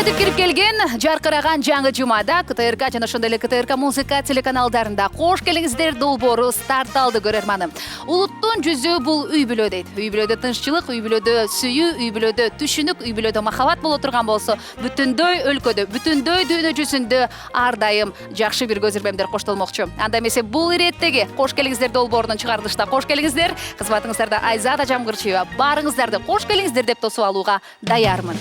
Өтіп кіріп келген жарқыраған жаңы жұмада КТРК жана ошондой эле КТРК музыка телеканалдарында кош келиңиздер долбоору старт алды көрөрманым. Улуттун жүзү бул үй бүлө дейт. Үй бүлөдө тынччылык, үй бүлөдө сүйүү, үй бүлөдө түшүнүк, үй бүлөдө махаббат боло турган болсо, бүтүндөй өлкөдө, бүтүндөй дүйнө жүзүндө ар дайым жакшы бир көзүрмемдер коштолмокчу. Анда эмесе бул иреттеги кош келиңиздер долбоорунун чыгарылышта кош келиңиздер. Кызматыңыздарда Айзада Жамгырчиева. Барыңыздарды кош келиңиздер деп тосуп алууга даярмын.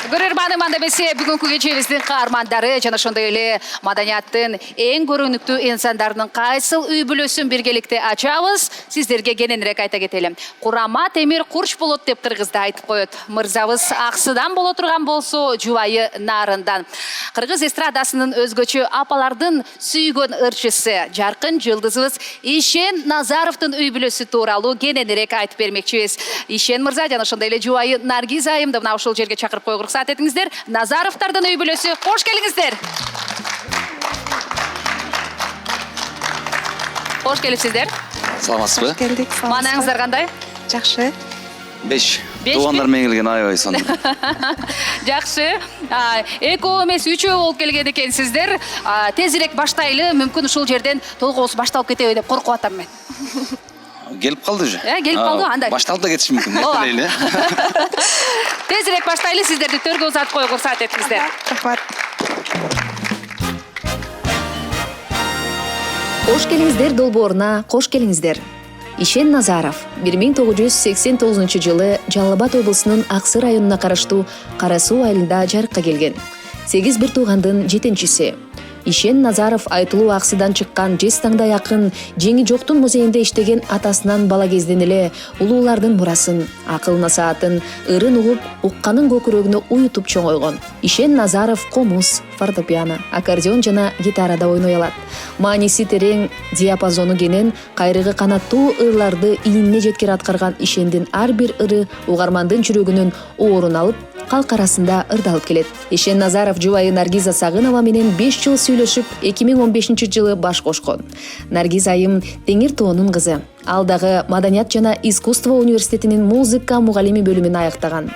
Көрөрманым, анда эмесе бүгүнкү кечебиздин каармандары жана ошондой эле маданияттын эң көрүнүктүү инсандарынын кайсыл үй бүлөсүн биргеликте ачабыз, сиздерге кененирээк айта кетели. Курама темир курч болот деп кыргызда айтып коет. Мырзабыз аксыдан боло турган болсо, жубайы нарындан. Кыргыз эстрадасынын өзгөчө апалардын сүйгөн ырчысы, жаркын жылдызыбыз Ишен Назаровдун үй бүлөсү тууралуу кененирээк айтып бермекчибиз. Ишен мырза жана ошондой эле жубайы Наргиз айымды мына ушул жерге чакырып койгула этиңиздер. Назаровдардын үй бүлөсү кош келиңиздер. Кош келипсиздер. Саламатсызбы? Кош келдик. Маанаңыздар кандай? Жакшы. 5. Туугандар менен келген аябай сонун. Жакшы. Экөө эмес, үчөө болуп келген экенсиздер. Тезирээк баштайлы, мүмкүн ушул жерден толгоосу башталып кетеби деп коркуп атам мен. Келип калды уже. Келип калды, андай. Башталып да кетиши мүмкүн. Эртелейле. Тезирээк баштайлы, сиздерди төргө узатып койгула уруксат этиңиздер. Рахмат. Кош келиңиздер долбооруна кош келиңиздер. Ишен Назаров 1989 жылы Жалал Абад облусунун Аксы районуна караштуу Кара Суу айылында жарыкка келген. 8 бир туугандын 7-чиси. Ишен Назаров айтылуу аксыдан чыккан 100 таңда якын жеңи жоктун музейинде иштеген атасынан бала кезден эле улуулардын мурасын, акыл насаатын, ырын угуп, укканын көкүрөгүнө уютуп чоңойгон. Ишен Назаров комуз, фортепиано, аккордеон жана гитарада ойной алат. Мааниси терең, диапазону кенен, кайрыгы канаттуу ырларды ийине жеткер аткарган Ишендин ар бир ыры угармандын жүрөгүнүн оорун алып, калк арасында ырдалып келет. Ишен Назаров жубайы Наргиза Сагынова менен 5 жыл сүйлөшүп, 2015 жылы баш кошкон. Наргиз айым Теңир тоонун кызы. Ал дагы Маданият жана искусство университетинин музыка мугалими бөлүмүн аяктаган.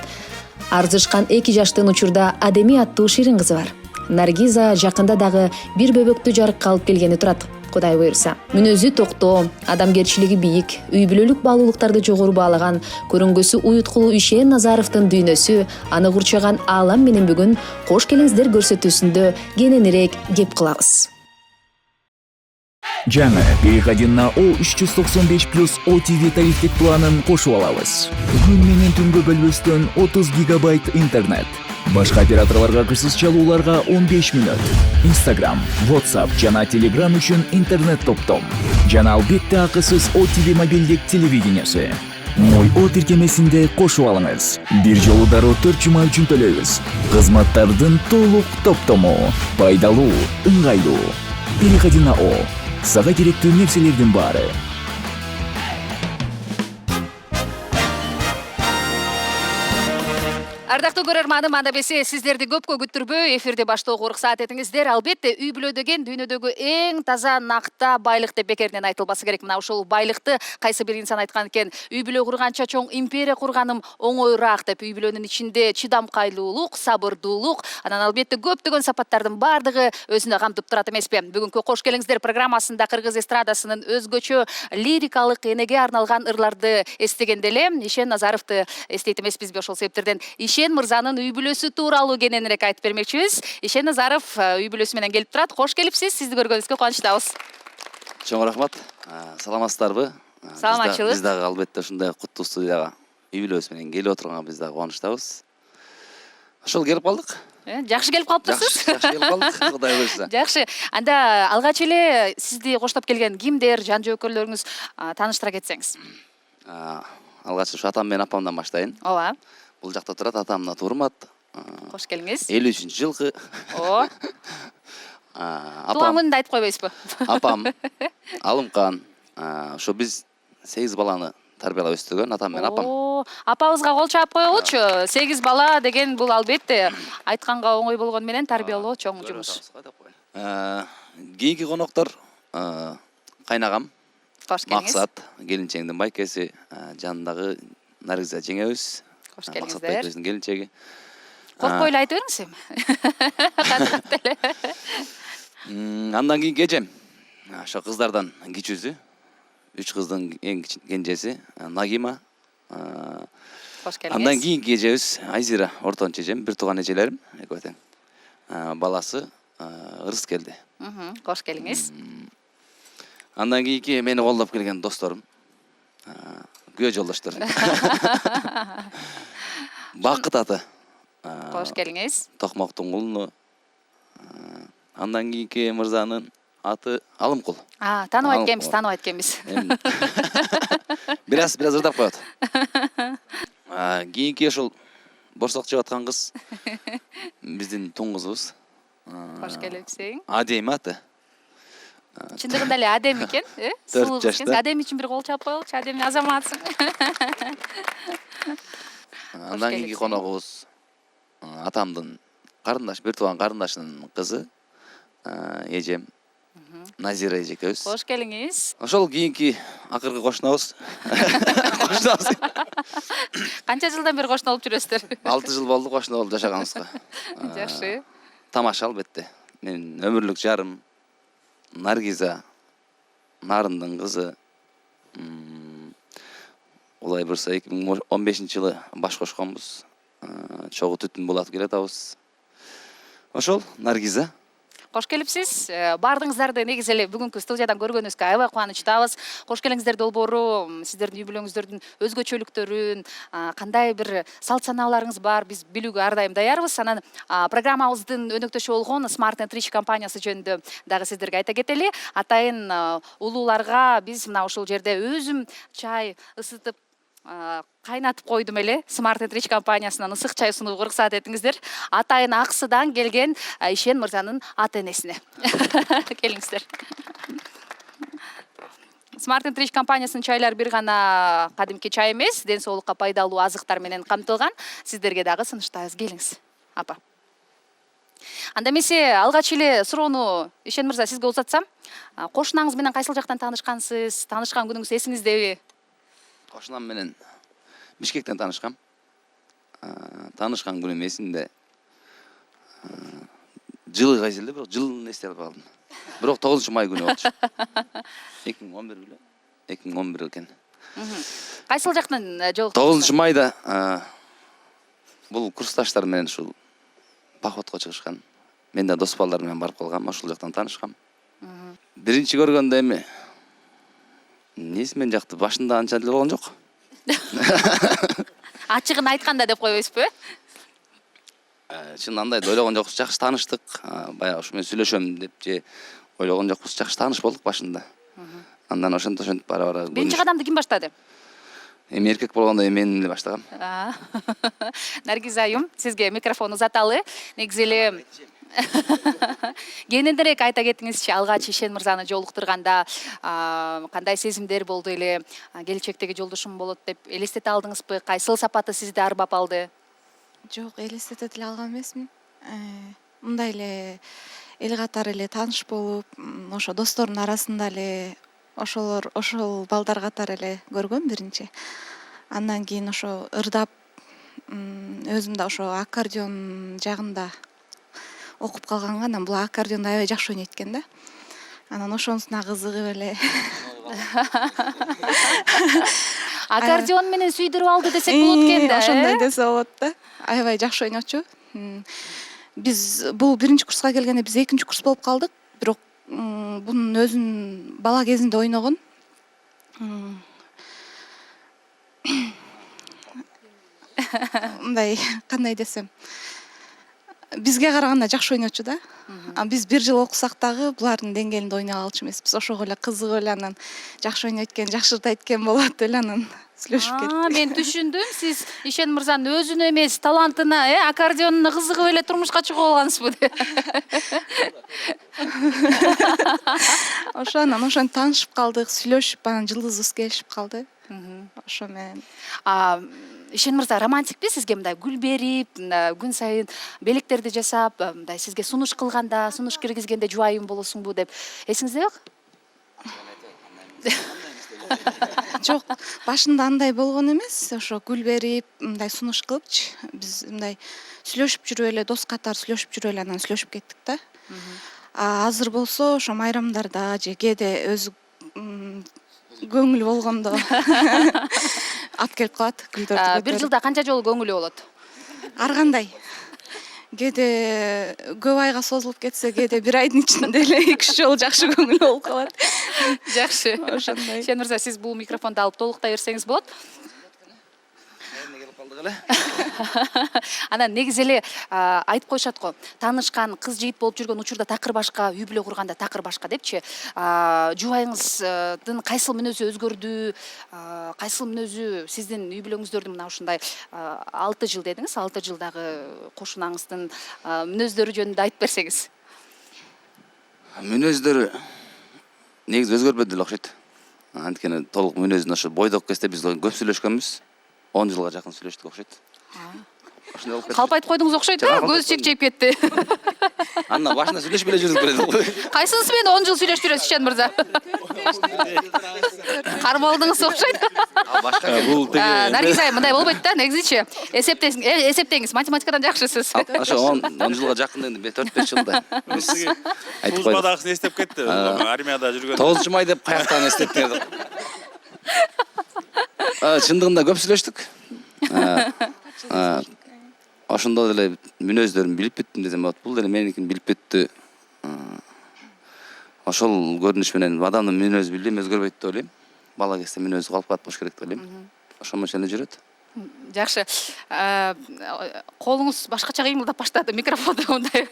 Арзышкан 2 жаштын учурда Адеми аттуу ширин кызы бар. Наргиза жакында дагы бир бөбөктү жарыкка алып келгени турат. Кудай буйрса. Мүнөзү токтоо, адамгерчилиги бийик, үй бүлөлүк баалуулуктарды жогору баалаган, көрүнгөсү уюткулуу Ишен Назаровдун дүйнөсү, аны курчаган аалам менен бүгүн кош келиңиздер көрсөтүүсүндө кененирээк кеп кылабыз. Жаңы переходин на O395+ OTV тарифтик планын кошуп алабыз. Күн менен түнгө бөлбөстөн 30 гигабайт интернет. Башка операторлорго кырсыз чалууларга 15 мүнөт. Instagram, WhatsApp жана Telegram үчүн интернет топтом. Жана албетте акысыз OTV мобилдик телевидениясы. Мой О тиркемесинде кошуп алыңыз. Бир жолу дароо 4 жума үчүн төлөйбүз. Кызматтардын толук топтому. Пайдалуу, ыңгайлуу. Переходин на О. Сага керектүү нерселердин баары. Ардактуу көрөрманым, анда бесе сиздерди көпкө күттүрбөй эфирди баштоого уруксаат этиңиздер. Албетте үй бүлө деген дүйнөдөгү эң таза накта байлык деп бекеринен айтылбасы керек. Мына ушул байлыкты кайсы бир инсан айткан экен, үй бүлө курганча чоң империя курганым оңоюраак деп. Үй бүлөнүн ичинде чыдамкайлуулук, сабырдуулук, анан албетте көптөгөн сапаттардын баардыгы өзүнө камтып турат эмеспи? Бүгүнкү кош келиңиздер программасында Кыргыз эстрадасынын өзгөчө лирикалык энеге арналган ырларды эстегенде эле Ишен Назаровду эстейт эмеспизби? Ошол себептерден Ишен мырзанын үй бүлөсү тууралуу кененирээк айтып бермекчибиз. Ишен Назаров үй бүлөсү менен келип турат. Кош келипсиз. Сизди көргөнүбүзгө кубанычтабыз. Чоң рахмат. Саламатсыздарбы? Саламатчылык. Биз дагы албетте ушундай куттуу студияга үй бүлөбүз менен келип отурганга биз дагы кубанычтабыз. Ошол келип калдык. Жакшы келип калыптырсыз. Жакшы келип калдык, Кудай буйрса. Жакшы. Анда алгач эле сизди коштоп келген кимдер, жан жөөкөрлөрүңүз тааныштыра кетсеңиз. Алгач ушу атам менен апамдан баштайын. Ооба. Бул жакта турат атамна Турмат. Кош келиңиз. 53-жылкы. О. Тууган күнүндө айтып койбойсузбу? Апам Алымкан. Ошо биз 8 баланы тарбиялап өстүргөн атам менен апам. Апабызга кол чаап коелучу. 8 бала деген бул албетте айтканга оңой болгону менен тарбиялоо чоң жумуш. Кийинки коноктор кайнагам. Кош келиңиз. Максат, келинчеңдин байкеси, жанындагы Наргиза жеңебиз. Кош Максат келиңиздер. Байкебездин келинчеги. Коркпой эле айта бериңиз эми. Кадырлап эле. Андан кийинки эжем ошо кыздардан кичүүсү. 3 кыздын эң кенжеси Нагима. Кош Андан келиңиз. кийинки эжебиз Айзира, ортончу эжем, бир тууган эжелерим, экөө тең. Баласы ырыс келди. Кош келиңиз. Андан кийинки мени колдоп келген досторум, күйөө жолдоштор. Бакыт аты. Кош келиңиз. Токмоктун кулуну. Андан кийинки мырзанын аты Алымкул. Тааныбайт экенбиз. Бир аз ырдап коет. Кийинки ошол борсок жеп аткан кыз биздин тун кызыбыз. Кош келипсиң. Адем аты. Чындыгында эле Адем экен, Сулуу кыз экен. Адем үчүн бир кол чалып коелучу, Адем азаматсың. Андан кийинки коногубуз атамдын бир тууган карындашынын кызы, эжем Назира эжекебиз. Кош келиңиз. Ошол кийинки акыркы кошунабыз. Канча жылдан бери кошуна болуп жүрөсүздөр? 6 жыл болду кошуна болуп жашаганыбызга. Жакшы. Тамаша албетте. Менин өмүрлүк жарым Наргиза, Нарындын кызы. Улай бурса 2015-жылы баш кошконбуз. Чогуу түтүн булатып келатабыз. Ошол Наргиза. Кош келипсиз. Баардыгыңыздарды негизи эле бүгүнкү студиядан көргөнүбүзгө аябай кубанычтабыз. Кош келиңиздер долбоору сиздердин үй бүлөңүздөрдүн өзгөчөлүктөрүн, кандай бир салт санааларыңыз бар, биз билүүгө ар дайым даярбыз. Анан программабыздын өнөктөшү болгон Smart and Rich компаниясы жөнүндө дагы сиздерге айта кетели. Атайын улууларга биз мына ушул жерде өзүм чай ысытып кайнатып койдум эле. Smart and Rich компаниясынан ысык чай сунууга уруксат этиңиздер. Атайын Аксыдан келген Ишен мырзанын ата энесине. Келиңиздер. Smart and Rich компаниясынын чайлары бир гана кадимки чай эмес, ден соолукка пайдалуу азыктар менен камтылган. Сиздерге дагы сунуштайбыз. Келиңиз, апа. Анда эмесе алгач эле суроону Ишен мырза сизге узатсам, кошунаңыз менен кайсыл жактан таанышкансыз? Таанышкан күнүңүз эсиңиздеби? Кошунам менен Бишкектен таанышкам. Таанышкан күнүм эсимде. Жылы кайсы эле, бирок жылын эстей албай калдым. Бирок 9-май күнү болчу. 2011 беле. 2011 экен. Кайсыл жактан жолуктуңуз? 9-майда бул курсташтар менен ушул походко чыгышкан. Мен да дос балдар менен барып калгам, ошол жактан таанышкам. Биринчи көргөндө эми несі мен жақты башында анча деле болгон жок. Ачыгын айтканда деп койбойсузбу? Чын андай ойлогон жокпуз, жакшы тааныштык. Баягы ушу мен сүйлөшөм деп же ойлогон жокпуз, жакшы тааныш болдук башында. Андан ошентип бара-бара. Биринчи кадамды ким баштады? Эми эркек болгондо мен эле баштагам. Наргиза айым, сизге микрофон узаталы. Негизи эле кененирээк айта кетиңизчи, алгач Ишен мырзаны жолуктурганда кандай сезимдер болду эле, келечектеги жолдошум болот деп элестете алдыңызбы? Кайсыл сапаты сизди арбап алды? Жок, элестете деле алган эмесмин. Мындай эле эл катары эле тааныш болуп, ошо достордун арасында эле ошол балдар катары эле көргөм биринчи. Андан кийин ошо ырдап, өзүм да ошо аккордеон жагында окуп калганга, анан бул аккордеонду аябай жакшы ойнойт экен да. Анан ошонусуна кызыгып эле. Аккордеон менен сүйдүрүп алды десек болот экен да. Ошондой десе болот да. Аябай жакшы ойночу. Биз бул биринчи курска келгенде биз экинчи курс болуп калдык, бирок бунун өзүн бала кезинде ойногон. Мындай кандай десем, бизге караганда жакшы ойночу да. Биз бир жыл окусак дагы булардын деңгээлинде ойной алчу эмеспиз. Ошого эле кызыгып эле анан жакшы ойнойт экен, жакшы ырдайт экен болот эле анан сүйлөшүп кеттик. Мен түшүндүм. Сиз Ишен мырзанын өзүнө эмес, талантына, аккордеонуна кызыгып эле турмушка чыгып алгансызбы? Анан ошентип таанышып калдык, сүйлөшүп, анан жылдызыбыз келишип калды. Ошо менен. Ишен мырза романтикпи? Сизге мындай гүл берип, күн сайын белектерди жасап, мындай сизге сунуш кылганда, сунуш киргизгенде жубайым болосуңбу деп эсиңиздеби? Жок, башында андай болгон эмес, ошо гүл берип, мындай сунуш кылыпчы. Биз мындай сүйлөшүп жүрүп эле, дос катары сүйлөшүп жүрүп эле анан сүйлөшүп кеттик да. А азыр болсо ошо майрамдарда же кээде өзү көңүл болгондо алып келип калат гүлдөрдү. Бир жылда канча жолу көңүлү болот? Ар кандай. Кээде көп айга созулуп кетсе, кээде бир айдын ичинде эле 2-3 жолу жакшы көңүл болуп калат. Жакшы. Ошондой. Ишен мырза, сиз бул микрофонду алып толуктай берсеңиз болот. Анан негизи эле айтып коюшат го, таанышкан кыз жигит болуп жүргөн учурда такыр башка, үй бүлө курганда такыр башка депчи. Жубайыңыздын кайсыл мүнөзү өзгөрдү? Кайсыл мүнөзү сиздин үй бүлөңүздөрдүн мына ушундай 6 жыл дедиңиз, 6 жылдагы кошунаңыздын мүнөздөрү жөнүндө айтып берсеңиз. Мүнөздөрү негизи өзгөрбөдү эле окшойт. Анткени толук мүнөзүн ошо бойдок кезде биз көп сүйлөшкөнбүз. 10 жылга жакын сүйлөштүк окшойт. Ошондой болуп кетти. Калп айтып койдуңуз окшойт, көз чекчейип кетти. Андан башында сүйлөшпөй эле жүрдүк беле. Кайсынысы менен 10 жыл сүйлөшүп жүрөсүз Ишен мырза? Кармалдыңыз окшойт. Бул Наргиз айым, мындай болбойт да, негизичи. Эсептеңиз, математикадан жакшысыз. ошо 10 жылга жакын дегенде 4-5 жылда. Службадагысын эстеп кетти. Армияда жүргөн. 9-май деп каяктан эстеттим. Чындыгында көп сүйлөштүк. Ошондо деле мүнөздөрүн билип бүттүм десем болот. Бул деле меникин билип бүттү. Ошол көрүнүш менен адамдын мүнөзү билдим өзгөрбөйт деп ойлойм. Бала кезде мүнөзү калып калат болуш керек деп ойлойм. Ошондо эле жүрөт. Жакшы. Колуңуз башкача кыймылдап баштады микрофонду мындай.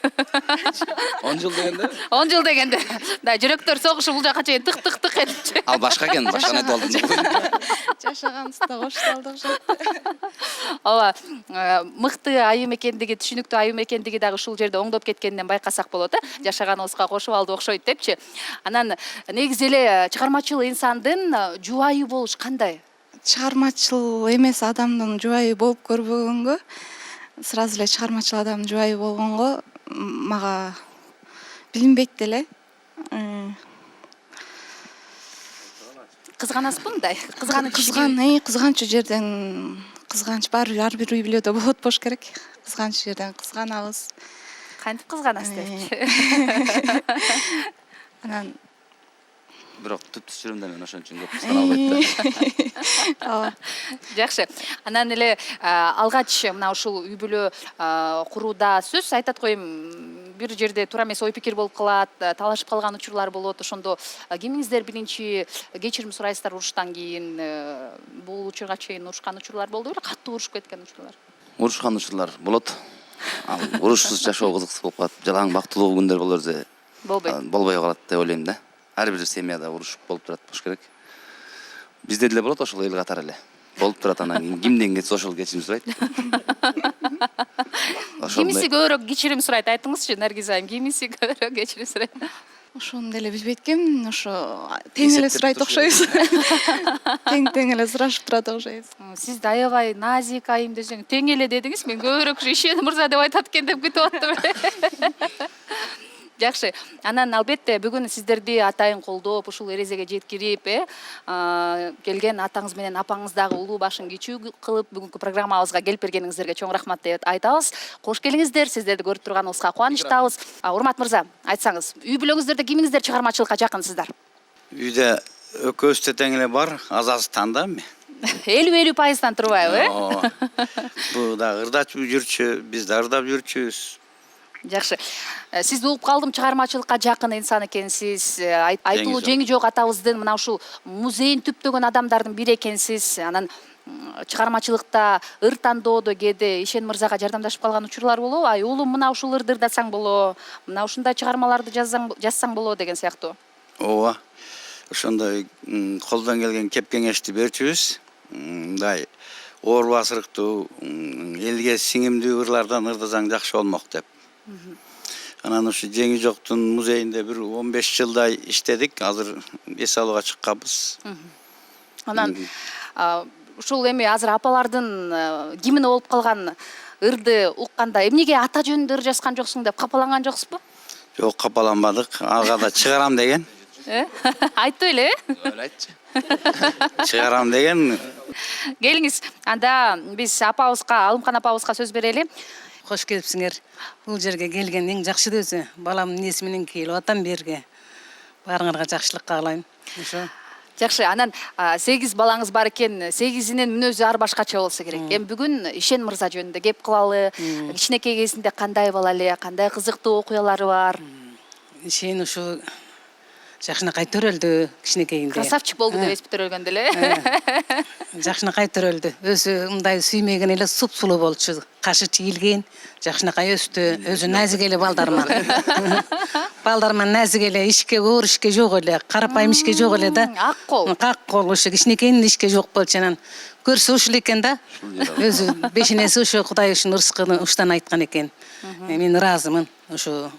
10 жыл дегенде? 10 жыл дегенде. Да, жүрөктөр согушу бул жака чейин тык этипчи. Ал башка экен, башканы айтып алдым. Жашаганыбызда коштолдук окшойт. Ооба, мыкты айым экендиги, түшүнүктүү айым экендиги дагы ушул жерде оңдоп кеткенинен байкасак болот, жашаганыбызга кошуп алды окшойт депчи. Анан негизи эле чыгармачыл инсандын жубайы болуш кандай? Чыгармачыл эмес адамдын жубайы болуп көрбөгөнгө, сразу эле чыгармачыл адамдын жубайы болгонго мага билинбейт деле. Кызганасызбы мындай? Кызганчу жерден кызганыч ар бир үй бүлөдө болот болуш керек. Кызганчу жерден кызганабыз. Кантип кызганасыз депчи? Анан Бирок түптүс жүрөм да мен ошон үчүн көп кызгана албайт да. ооба. Жакшы. Анан эле алгач мына ушул үй бүлө курууда сөз айтат коем, бир жерде туура эмес ой пикир болуп калат, талашып калган учурлар болот. Ошондо кимиңиздер биринчи кечирим сурайсыздар уруштан кийин? Бул учурга чейин урушкан учурлар болду беле? Катуу урушуп кеткен учурлар? Урушкан учурлар болот. Ал урушсуз жашоо кызыксыз болуп калат. Жалаң бактылуу күндөр боло берсе болбой калат деп ойлойм да. Ар бир семьяда урушуп болуп турат болуш керек. Бизде деле болот ошол эл катары эле. Болуп турат, анан кийин кимден кетсе ошол кечирим сурайт. Кимиси көбүрөөк кечирим сурайт? Айтыңызчы, Наргиз айым, кимиси көбүрөөк кечирим сурайт? Ошону деле билбейт экенмин, ошо тең эле сурайт окшойбуз. Тең эле сурашып турат окшойбуз. Сиз да аябай назик айым десең, тең эле дедиңиз, мен көбүрөөк Ишен мырза деп айтат экен деп күтүп аттым. Жакшы. Анан албетте бүгүн сиздерди атайын колдоп, ушул эрезеге жеткирип, келген атаңыз менен апаңыз дагы улуу башын кичүү кылып бүгүнкү программабызга келип бергениңиздерге чоң рахмат деп айтабыз. Кош келиңиздер, сиздерди көрүп турганыбызга кубанычтабыз. Урмат мырза, айтсаңыз, үй бүлөңүздөрдө кимиңиздер чыгармачылыкка жакынсыздар? Үйдө экөөбүз тең эле бар, азаздан да эми. 50-50% турбайбы, Бул да ырдап жүрчү, биз да ырдап жүрчүбүз. Жакшы. Сизди угуп калдым, чыгармачылыкка жакын инсан экенсиз. Айтылуу жеңи жок атабыздын мына ушул музейин түптөгөн адамдардын бири экенсиз. Анан чыгармачылыкта ыр тандоодо кээде Ишен мырзага жардамдашып калган учурлар болобу? Ай уулум, мына ушул ырды ырдасаң боло, мына ушундай чыгармаларды жазсаң боло деген сыяктуу. Ооба. Ошондой колдон келген кеп кеңешти берчүбүз. Мындай оор басырыктуу, элге сиңимдүү ырлардан ырдасаң жакшы болмок деп. Анан ушу жеңи жоктун музейинде бир 15 жылдай иштедик. Азыр эс алууга чыкканбыз. Анан ушул эми азыр апалардын кимине болуп калган ырды укканда эмнеге ата жөнүндө ыр жазган жоксуң деп капаланган жоксузбу? Жок, капаланбадык. Ага да чыгарам деген. Айтты эле? Айтчы. чыгарам деген. Келиңиз, анда биз апабызга, Алымкан апабызга сөз берели. Кош келипсиңер. Бул жерге келген эң жакшы өзү. Балам эмнеси менен келип атам берге. Баарыңарга жакшылык каалайм. Ошо. Жакшы, анан 8 балаңыз бар экен, 8-инин мүнөзү ар башкача болсо керек. Эми бүгүн Ишен мырза жөнүндө кеп кылалы. Кичинекей кезинде кандай бала эле, кандай кызыктуу окуялары бар? Ишен ушу жакшынакай төрөлдү кичинекейинде. Красавчик болду деп эсип төрөлгөндө эле. Жакшынакай төрөлдү. Өзү мындай сүймеген эле суп-сулуу болчу. Кашы чийилген, жакшынакай өстү. Өзү назик эле балдарман. Балдарман назик эле, ишке оор ишке жок эле, карапайым ишке жок эле да. Ак кол. Ак кол ошо кичинекейин ишке жок болчу анан. Көрсө ушул экен да. Өзү бешенеси ошо Кудай ушун ырыскыны уштан айткан экен. Мен ыраазымын. Ошо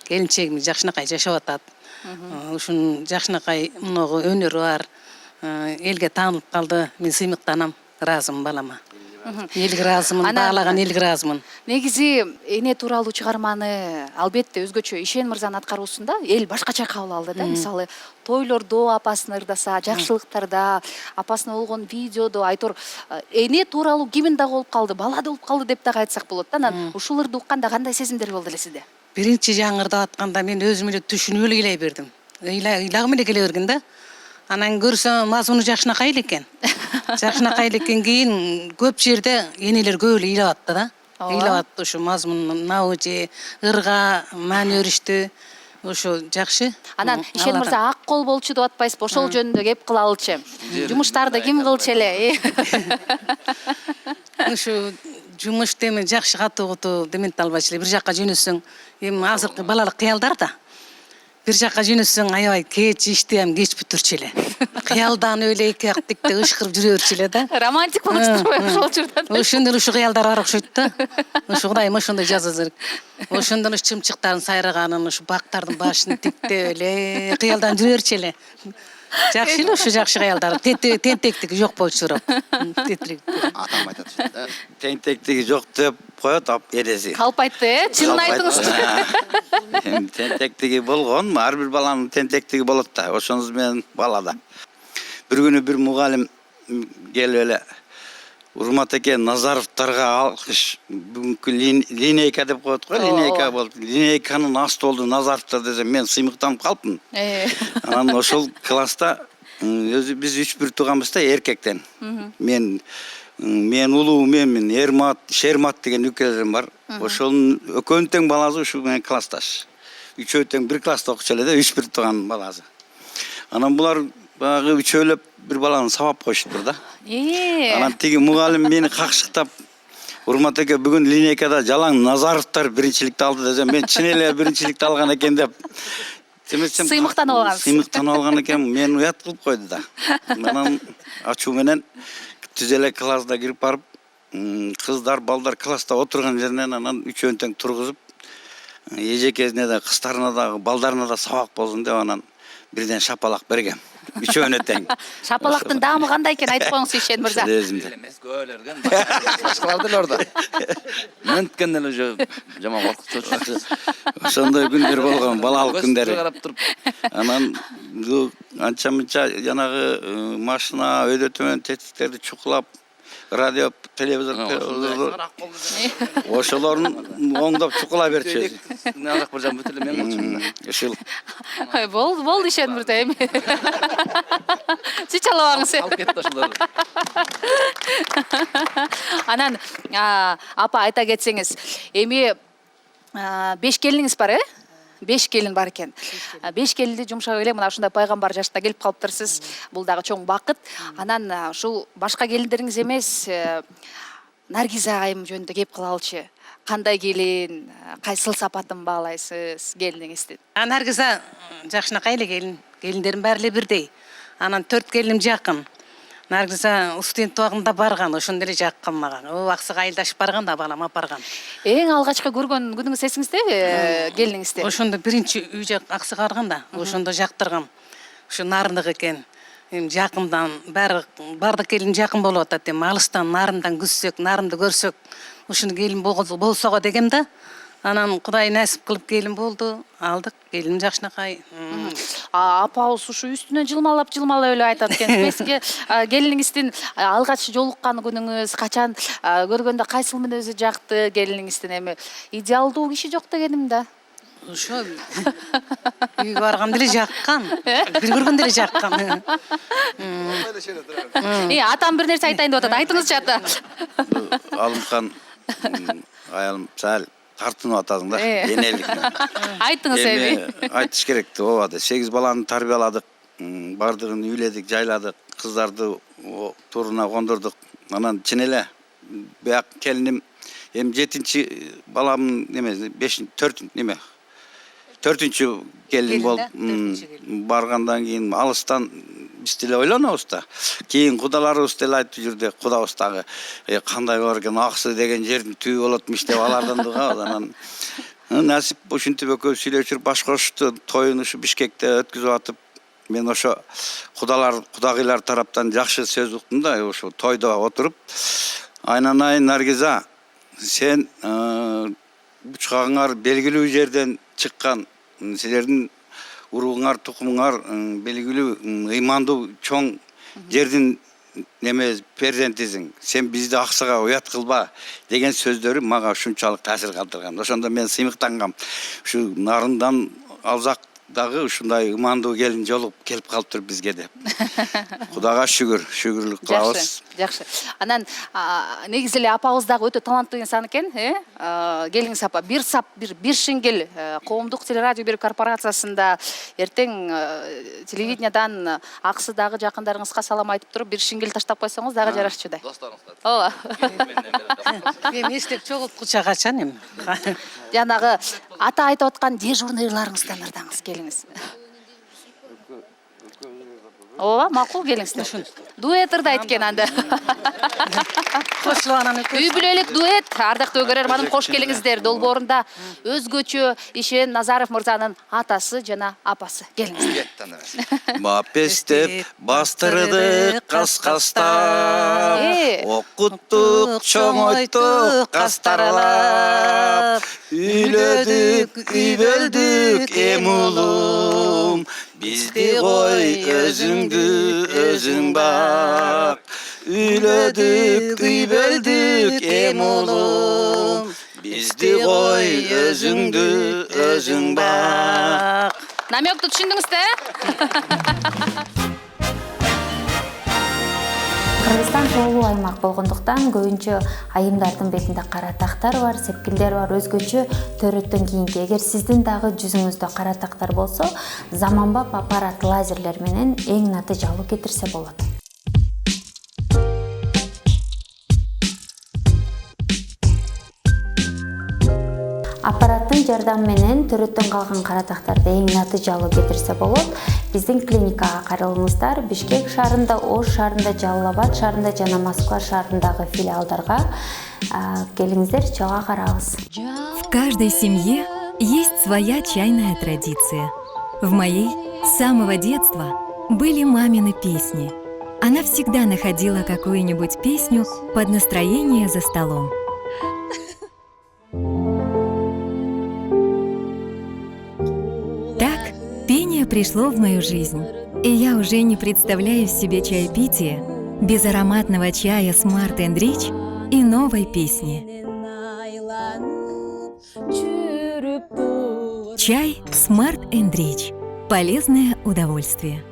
келинчегим жакшынакай жашап атат. Ушун жакшынакай мыногу өнөрү бар. Элге таанылып калды. Мен сыймыктанам. Ыраазымын балама. Элге ыраазымын, баалаган элге ыраазымын. Негизи эне тууралуу чыгарманы албетте өзгөчө Ишен мырзанын аткаруусунда эл башкача кабыл алды да. Мисалы, тойлордо апасын ырдаса, жакшылыктарда, апасына болгон видеодо айтор эне тууралуу кимин дагы болуп калды, бала да болуп калды деп дагы айтсак болот да. Анан ушул ырды укканда кандай сезимдер болду эле сизде? Биринчи жаңырдап атканда мен өзүм эле түшүнүп эле келе бердим. Ыйлагым эле келе берген да. Анан көрсөм мазмуну жакшынакай эле экен. Жакшынакай эле экен, кийин көп жерде энелер көп эле ыйлап атты да. Ыйлап атты ушу мазмун, набы же ырга маани өрүштү. Ошо жакшы. Анан Ишен мырза ак кол болчу деп атпайсызбы? Ошол жөнүндө кеп кылалычы. Жумуштарды ким кылчу эле? Ушу жумуш деме жакшы катуу дементе албайчу эле. Бир жакка жөнөсөң, эми азыркы балалык кыялдар да. Бир жакка жөнөсөң аябай кеч иштем, кеч бүтүрчү эле. Кыялданып эле эки ак тикте ышкырып жүрө берчү эле да. Романтик болуштурбу ошол учурда? Ошондор ушу кыялдар бар окшойт да. Ушу Кудайым ошондой жаза керек. Ошондон ушу чымчыктардын сайраганын, ушу бактардын башын тиктеп эле кыялданып жүрө берчү эле. Жакшы эле ушу жакшы кыялдар. Тентектиги жок болчу сурап. Атам айтат ушунда. Тентектиги жок деп коет энеси. Калп айтты, чынын айтыңыз. Тентектиги болгон, ар бир баланын тентектиги болот да. Ошондуз менен балада. Бир күнү бир мугалим келип эле Урмат эке, Назаровтарга алкыш. Бүгүнкү линейка деп коет го, линейка болду. Линейканын асты болду Назаровтар десем, мен сыймыктанып калыптым. Анан ошол класста өзү биз 3-1 тууганбыз да, эркектен. Мен улуу менмин, Эрмат, Шермат деген үкелерим бар. Ошонун экөөнүн тең баласы ушу менен классташ. Үчөө тең бир класста окучу эле да, 3-1 тууган баласы. Анан булар багы үчөөлөп бир баланы сабап коюштур да. Анан тиги мугалим мени какшыктап, Урмат эке, бүгүн линейкада жалаң Назаровтар биринчиликти алды десем, мен чын эле биринчиликти алган экен деп. Сыймыктанып алгансыз. Сыймыктанып алган экен, мени уят кылып койду да. Анан ачуу менен түз эле класска кирип барып, кыздар, балдар класста отурган жеринен анан үчөөнү тең тургузуп, эжекесине да, кыздарына да, балдарына да сабак болсун деп анан бирден шапалак бергем. Үчөөнө тең. Шапалактын даамы кандай экен айтып коюңуз Ишен мырза. Эмес көөлөргөн. Башкаларды эле ордо. Менткен эле уже жаман коркутчу. Ошондой күндөр болгон, балалык күндөр. Карап туруп. Анан анча-мынча жанагы машина өйдө төмөн тетиктерди чукулап, радио, телевизор, ошолорун оңдоп чукула берчү өзү. Назак бир жам бүтүлө мен болчумун. Ушул. Болду Ишен мырза эми. Чычалабаңыз. Алып кетти ошолор. Анан апа айта кетсеңиз, эми 5 келиниңиз бар, 5 келин бар экен. 5 келинди жумшап эле мына ушундай пайгамбар жашта келип калыптырсыз. Бул дагы чоң бакыт. Анан ушул башка келиндериңиз эмес, Наргиза айым жөнүндө кеп кылалычы. Кандай келин, кайсыл сапатын баалайсыз келиниңиздин? Наргиза жакшынакай эле келин. Келиндерим баары эле бирдей. Анан 4 келиним жакын. Наргиза студент убагында барган, ошондо эле жаккан мага. Аксыга айылдашып барган да, балам апарган. Эң алгачкы көргөн күнүңүз эсиңиздеби, келиниңизди? Ошондо биринчи үй жак Аксыга барган да, ошондо жактыргам. Ушу нарындык экен. Эми жакындан бардык келин жакын болуп атат. Эми алыстан нарындан күзсөк, нарынды көрсөк, ушуну келин болсого дегем да. Анан Кудай насип кылып келин болду. Алдык. Келин жакшынакай. Апабыз ушу үстүнөн жылмалап эле айтат экен. Спеске келиниңиздин алгач жолуккан күнүңүз качан көргөндө кайсыл мүнөзү жакты келиниңиздин? Эми идеалдуу киши жок дегеним да. Ошо үйгө барганда эле жаккан. Бир көргөндө эле жаккан. Атам бир нерсе айтайын деп атат. Айтыңызчы ата. Алымкан аялым сәл тартынып атасың да, энелик. Айтыңыз эми. Айтыш керек да, ооба да. 8 баланы тарбияладык, бардыгын үйледик, жайладык, кыздарды туруна кондурдук. Анан чын эле бияк келиним эми 7-чи баламдын немеси, 4-чү келин болуп баргандан кийин алыстан биз деле ойлонобуз да. Кийин кудаларыбыз деле айтып жүрдү, кудабыз дагы кандай бар экен, Аксы деген жердин түбү болотмуш деп алардан да. Анан насип ушинтип экөө сүйлөшүп баш кошту, тоюн ушу Бишкекте өткүзүп атып, мен ошо кудагыйлар тараптан жакшы сөз уктум да, ошо тойдо отуруп, айнанай Наргиза, сен учкагыңар белгилүү жерден чыккан, силердин уруңар, тукумуңар белгилүү ыймандуу чоң жердин перзентисиң. Сен бизди аксыга уят кылба деген сөздөрү мага ушунчалык таасир калтырган. Ошондо мен сыймыктангам. Ушу нарындан алзак-дагы ушундай ыймандуу келин жолугуп келип калыптыр бизге деп. Кудайга шүгүрлүк кылабыз. Жакшы. Анан негизи эле апабыз дагы өтө таланттуу инсан экен, келиңиз апа. Бир шиңгел коомдук телерадио берүү корпорациясында эртең телевидениядан Аксыдагы жакындарыңызга салам айтып туруп, бир шиңгел таштап койсоңуз дагы жарашчудай. Досторуңузга. Ооба. Мен эстеп чогулткуча качан эми. Жанагы ата айтып аткан дежурный ырларыңыздан ырдаңыз келиңиз. Ооба, макул келиңиздер. Дуэт ырдайт экен анда. Кошулуп анан Үй бүлөлүк дуэт. Ардактуу көрөрманым, кош келиңиздер. Долбоорунда өзгөчө Ишен Назаров мырзанын атасы жана апасы. Келиңиздер. Мапестеп бастырдык кас-кастап, окуттук, чоңойттук кастарлап, үйлөдүк, үй бөлдүк эм улум, бизди кой өзүң бак. Үйлөдүк, үй бөлдүк эм улум, бизди кой өзүң бак. Намёкту түшүндүңүзбү? Кыргызстан тоолуу аймак болгондуктан көбүнчө айымдардын бетинде кара тактар бар, сепкилдер бар, өзгөчө төрөттөн кийинки. Эгер сиздин дагы жүзүңүздө кара тактар болсо, заманбап аппарат лазерлер менен эң натыйжалуу кетирсе болот. Аппараттын жардамы менен төрөттөн калган кара тактарды эң натыйжалуу кетирсе болот. Биздин клиникага кайрылыңыздар. Бишкек шаарында, Ош шаарында, Жалал Абад шаарында жана Москва шаарындагы филиалдарга келиңиздер, чоң карабыз. В каждой семье есть своя чайная традиция. В моей с самого детства были мамины песни. Она всегда находила какую-нибудь песню под настроение за столом. Так пение пришло в мою жизнь, и я уже не представляю себе чаепитие без ароматного чая Smart & Rich и новой песни. Чай Smart & Rich. Полезное удовольствие.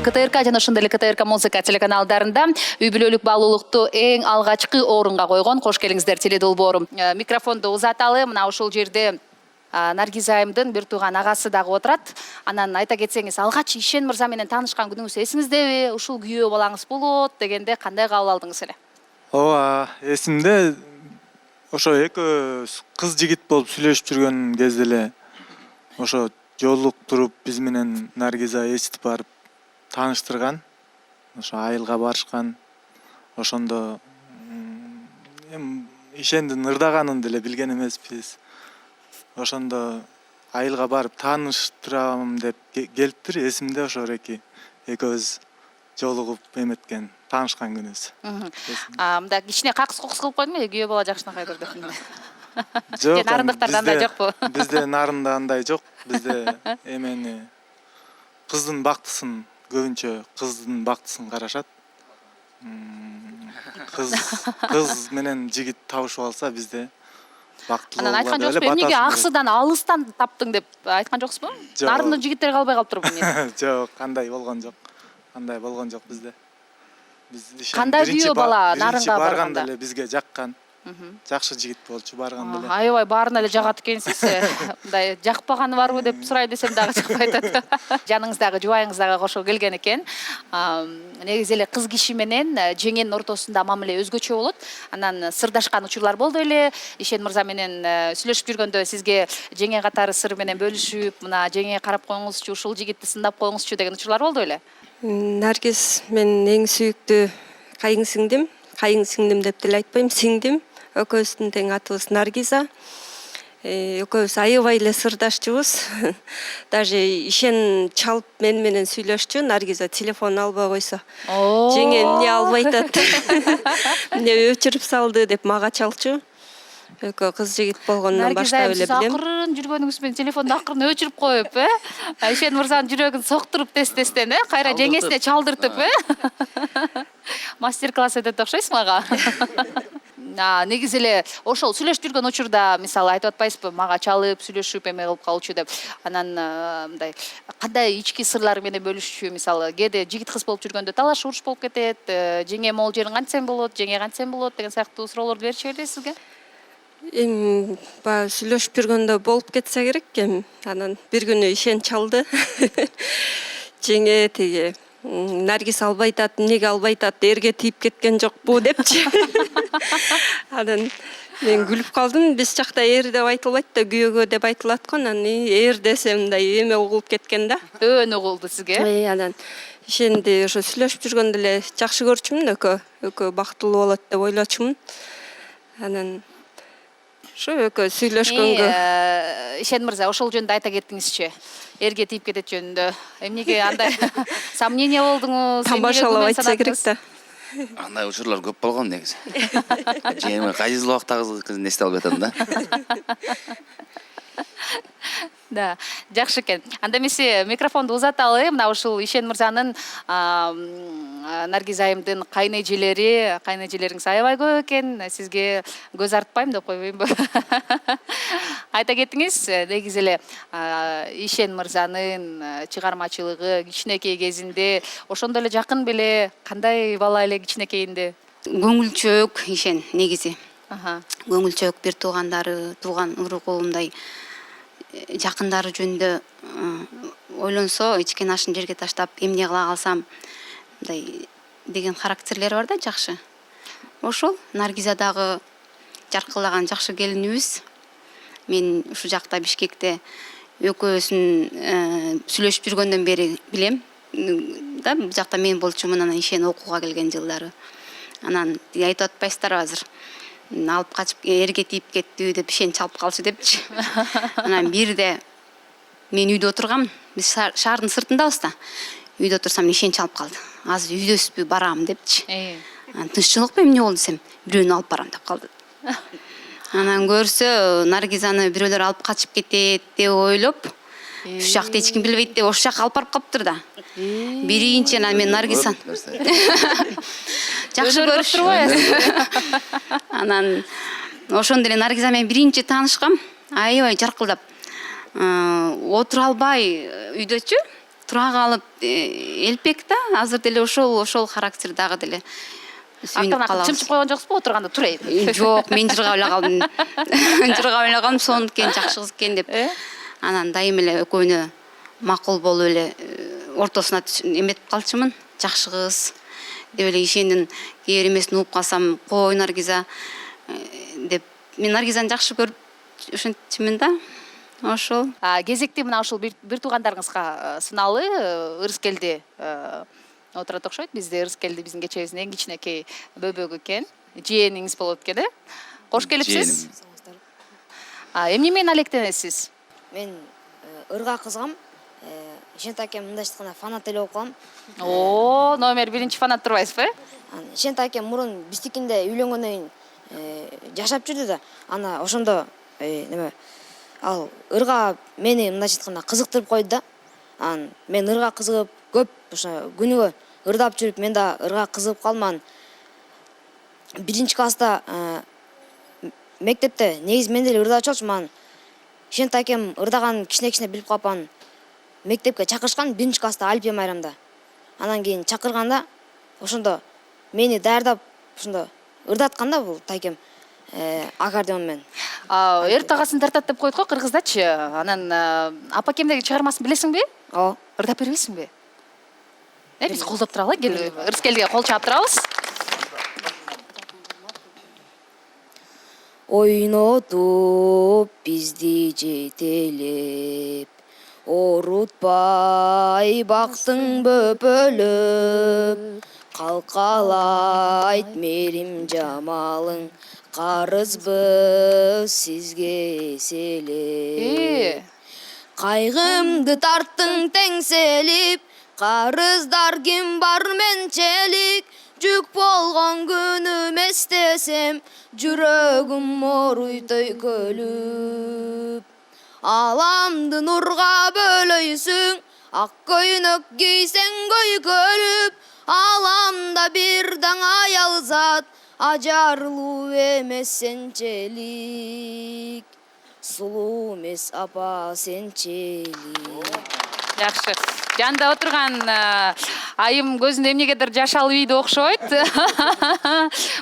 КТРК жана ошондой эле КТРК музыка телеканалдарында үй бүлөлүк баалуулукту эң алгачкы орунга койгон кош келиңиздер теледолбоору. Микрофонду узаталы. Мына ушул жерде Наргиза айымдын бир тууган агасы дагы отурат. Анан айта кетсеңиз, алгач Ишен мырза менен таанышкан күнүңүз эсиңиздеби? Ушул күйөө балаңыз болот дегенде кандай кабыл алдыңыз эле? Ооба, эсимде. Ошо экөөбүз кыз жигит болуп сүйлөшүп жүргөн кезде эле ошо жолук туруп биз менен Наргиза эситип барып тааныштырган, ошо айылга барышкан. Ошондо ишендин ырдаганын деле билген эмеспиз. Ошондо айылга барып тааныштырам деп келиптир. Эсимде ошо эки экөөбүз жолугуп эметкен, таанышкан күнүбүз. Мында кичине какыс кокус кылып койдуңбу, күйөө бала жакшынакайдыр деп. Жок, нарындыктарда андай жокпу? Бизде нарында андай жок. Бизде эмени кыздын бактысын, көбүнчө кыздын бактысын карашат. Кыз менен жигит табышып алса бизде бактылуу болот. Анан айткан жоксузбу, эмнеге аксыдан алыстан таптың деп айткан жоксузбу? Нарындын жигиттери калбай калыптырбы эмне? Жок, андай болгон жок. Андай болгон жок бизде. Биз Кандай күйөө бала нарынга барганда эле бизге жаккан. Жакшы жигит болчу барган эле. Аябай баарына эле жагат экенсиз. Мындай жакпаганы барбы деп сурай десем дагы жакпай атат. Жаныңыздагы жубайыңыз дагы кошо келген экен. Негизи эле кыз киши менен жеңенин ортосунда мамиле өзгөчө болот. Анан сырдашкан учурлар болду эле. Ишен мырза менен сүйлөшүп жүргөндө сизге жеңе катары сыр менен бөлүшүп, мына жеңе карап коюңузчу, ушул жигитти сындап коюңузчу деген учурлар болду эле. Наргиз менин эң сүйүктүү кайын деп деле айтпайм, сиңдим. Экөөбүздүн тең атыбыз Наргиза. Экөөбүз аябай эле сырдашчубуз. Даже ишен чалып менен сүйлөшчү. Наргиза телефон албай койсо. Жеңе эмне албай атат. Эмне өчүрүп салды деп мага чалчу. Экөө кыз жигит болгондон баштап эле билем. Акырын жүргөнүңүз менен телефонду акырын өчүрүп коюп, Ишен мырзанын жүрөгүн соктуруп тез-тезден, кайра жеңесине чалдыртып, мастер-класс өтөт окшойсуз мага. Негизи эле ошол сүйлөшүп жүргөн учурда, мисалы айтып атпайсызбы, мага чалып, сүйлөшүп эме кылып калчу деп. Анан мындай кандай ички сырлар менен бөлүшчү, мисалы кээде жигит кыз болуп жүргөндө талаш уруш болуп кетет, жеңе могул жериң кантсен болот, жеңе кантсен болот деген сыяктуу суроолорду бериши беле сизге? Баягы сүйлөшүп жүргөндө болуп кетсе керек. Анан бир күнү ишен чалды. Жеңе тиги Наргиз албай атат, эмнеге албай атат, эрге тийип кеткен жокпу депчи. Анан мен күлүп калдым. Биз жакта эр деп айтылбайт да, күйөөгө деп айтылат го. Анан эр десем мындай эме угулуп кеткен да. Өөнү угулду сизге. Анан ишенди ошо сүйлөшүп жүргөндө эле жакшы көрчүмүн, экөө бактылуу болот деп ойлочумун. Анан ошо экөө сүйлөшкөнгө. Ишен мырза, ошол жөнүндө айта кеттиңизчи. Эрге тийип кетет жөнүндө. Эмнеге андай сомнение болдуңуз? Тамашалап айтса керек да. Андай учурлар көп болгон негизи. Жеңе кайсыл убактагы кызын эстей албай атам да. Да, жакшы экен. Анда эмесе микрофонду узаталы. Мына ушул Ишен мырзанын Наргиз айымдын кайнэжелериңиз аябай көп экен. Сизге көз артпайм деп койбоймбу? Айта кеттиңиз, негизи эле Ишен мырзанын чыгармачылыгы кичинекей кезинде ошондо эле жакын беле, кандай бала эле кичинекейинде? Көңүлчөөк Ишен негизи. Көңүлчөөк, бир туган уругу мындай жакындары жөнүндө ойлонсо, ичкен ашын жерге таштап, эмне кыла калсам мындай деген характерлери бар да, жакшы. Ошол Наргиза дагы жаркылаган жакшы келинибиз. Мен ушу жакта Бишкекте экөөбүздүн сүйлөшүп жүргөндөн бери билем да, бул жакта мен болчумун, анан Ишен окууга келген жылдары. Анан айтып атпайсыздарбы азыр? Алып качып эрге тийип кеттү деп Ишен чалып калчу депчи. Анан бирде мен үйдө отургам, биз шаардын сыртындабыз да. Үйдө отурсам Ишен чалып калды. Азыр үйдөсүзбү, барам депчи. Анан тынччылыкпы, эмне болду десем, бирөөнү алып барам деп калды. Анан көрсө Наргизаны бирөөлөр алып качып кетет деп ойлоп, ушу жакта эч ким билбейт деп ошол жака алып барып калыптыр да. Биринчи анан мен Наргизаны жакшы көрүп. Анан ошондо эле Наргиза менен биринчи таанышкам, аябай жаркылдап. Отура албай үйдөчү, тура калып элпек да, азыр деле ошол характер дагы деле. Чымчып койгон жоксузбу отурганда турайт? Жок, мен жыргап эле калдым. Жыргап эле калдым, сонун экен, жакшы кыз экен деп. Анан дайым эле экөөнө макул болуп эле ортосуна эметип калчумун. Жакшы кыз деп эле Ишендин кээ бир эмесин угуп калсам, Наргиза деп мен Наргизаны жакшы көрүп ошентчимин да. ошол. Кезекте мына ушул бир туугандарыңызга сыналуу Ырыскелде отурат окшойт. Бизде Ырыскелде биздин кечебиздин эң кичинекей бөбөгү экен. Жээниңиз болот экен, Кош келипсиз. Эмне менен алектенесиз? Мен ырга кызгам. Ишентакем мындайча айтканда фанат эле болуп калам. Номер 1 фанат турбайсызбы? Ишентакем мурун биздикинде үйлөнгөндөн кийин жашап жүрдү да. Ана ошондо неме ал ырга мени мындайча айтканда кызыктырып койду да. Мен ырга кызыгып көп ошо күнүгө ырдап жүрүп, мен да ырга кызыгып калман. 1-класста мектепте негизи мен деле ырдап чыкчуман. Ишентакем ырдаган кичине билип калпан. Мектепке чакырышкан 1-класста Олимпия майрамда. Анан кийин чакырганда ошондо мени даярдап ошондо ырдатканда бул тайкем аккордеон менен. Эр-таагасын тартат деп койдук го кыргыздачы. Анан апакемдеги чыгармасын билесиңби? Ооба. Ырдап беребизсиңби? Биз колдоп туралы, кел Ырыскелдиге кол чаап турабыз. Ойнотуп бизди жетелеп, орутпай бактың бөпөлөп, калкалайт мерим жамалың, карызбыз сизге эселеп. Кайгымды тарттың теңселип, карыздар ким бар менчелик, жүк болгон күнүм эстесем, жүрөгүм оруйтой көлүп. Аламды нурга бөлөйсүң, ак көйнөк кийсең көйкөлүп, аламда бир даң аял зат, ажарлуу эмес сенчелик, сулуу эмес апа сенчелик. Жакшы. Жанда отурган айым көзүндө эмнегедир жаш алып ийди окшойт.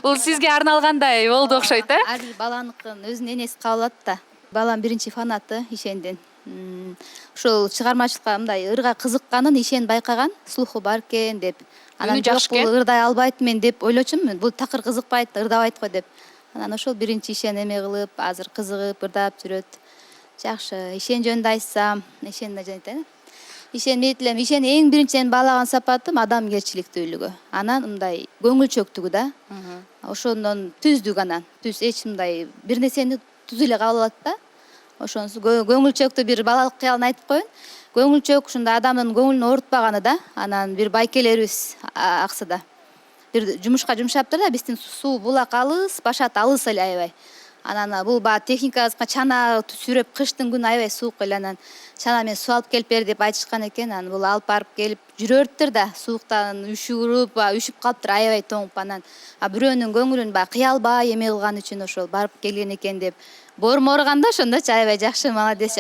Бул сизге арналгандай болду окшойт, Ар баланыкын өзүнүн энеси кабыл алат да. Балам биринчи фанаты Ишендин. Ушул чыгармачылыкка мындай ырга кызыкканын Ишен байкаган, слуху бар экен деп. Анан жок бул ырдай албайт мен деп ойлочумун. Бул такыр кызыкпайт, ырдабайт го деп. Анан ошол биринчи Ишен эме кылып, азыр кызыгып ырдап жүрөт. Жакшы. Ишен жөнүндө айтсам, Ишен жөнүндө Ишен мейтилем, Ишен эң биринчиден баалаган сапатым адамгерчиликтүүлүгү. Анан мындай көңүлчөктүгү да. Ошондон түздүк анан. Түз эч мындай бир нерсени түз эле кабыл алат да. Ошонусу көңүлчөктү бир балалык кыялын айтып коеюн. Көңүлчөк ушундай адамдын көңүлүн оорутпаганы да. Анан бир байкелерибиз аксыда. Бир жумушка жумшаптыр да, биздин суу булак алыс, башат алыс эле аябай. Анан бул баа техникабызга чана сүйрөп кыштын күнү аябай суук эле анан чана менен суу алып келип бер деп айтышкан экен. Анан бул алып барып келип жүрөрүптүр да, сууктан üşүп калыптыр аябай тоңуп. Анан бирөөнүн көңүлүн кыялбай эме кылган үчүн ошол барып келген экен деп боорморганда ошондочу аябай жакшы молодец.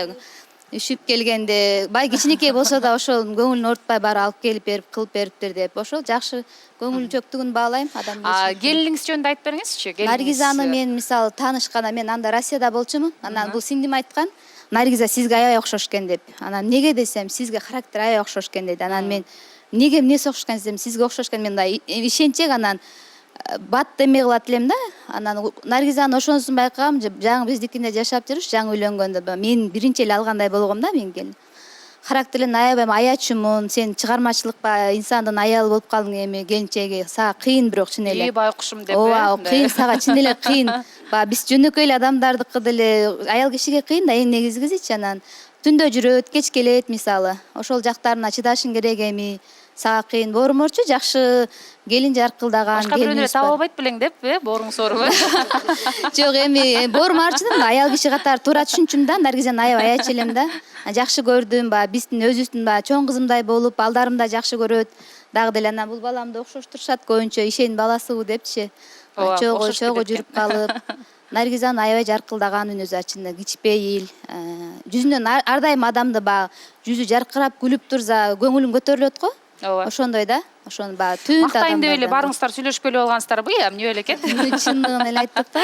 Üşүп келгенде бай кичинекей болсо да ошол көңүлүн оорутпай баары алып келип берип кылып бериптир деп ошол жакшы көңүлчөктүгүн баалайм адам. Келиниңиз жөнүндө айтып бериңизчи. Наргизаны мен мисалы таанышканда мен анда Россияда болчумун. Анан бул сиңдим айткан, Наргиза сизге аябай окшош экен деп. Анан неге десем, сизге характер аябай окшош экен дейт. Анан мен неге эмнеси окшош экен десем, сизге окшош экен, мен мындай ишенчек анан бат эме кылат элем да. Анан Наргизанын ошонусун байкагам, жаңы биздикинде жашап жүрүш, жаңы үйлөнгөндө мен биринчи эле алгандай болгом да мен келин. Характерин аябай аячумун, сен чыгармачылыкка инсандын аялы болуп калдың эми келинчеги, сага кыйын бирок чын эле. Байкушум деп. Ооба, кыйын сага чын эле кыйын. Биз жөнөкөй эле адамдардыкы деле аял кишиге кыйын да эң негизгисичи. Анан түндө жүрөт, кеч келет мисалы. Ошол жактарына чыдашың керек эми. Сага кыйын. Боорморчу жакшы келин жаркылдаган. Башка бирөөлөр таап албайт белең деп, бооруңуз оорубу? Жок, эми боормарчыдым, аял киши катары туура түшүнчүм да, Наргизаны аябай аяч элем да. Жакшы көрдүм, биздин өзүбүздүн чоң кызымдай болуп, балдарым да жакшы көрөт. Дагы деле анан бул баламды окшоштурушат көбүнчө, Ишенин баласыбы депчи. Чогуу жүрүп калып. Наргизанын аябай жаркылдаган үнү ачында, кичпейил. Жүзүнөн ар дайым адамды жүзү жаркырап күлүп турса, көңүлүң көтөрүлөт го. Ошондой да. ошону баягы түн мактайын деп эле барыңыздар сүйлөшкөлү болгонсуздарбы, эмне эле экен? чындыгын эле айттык да.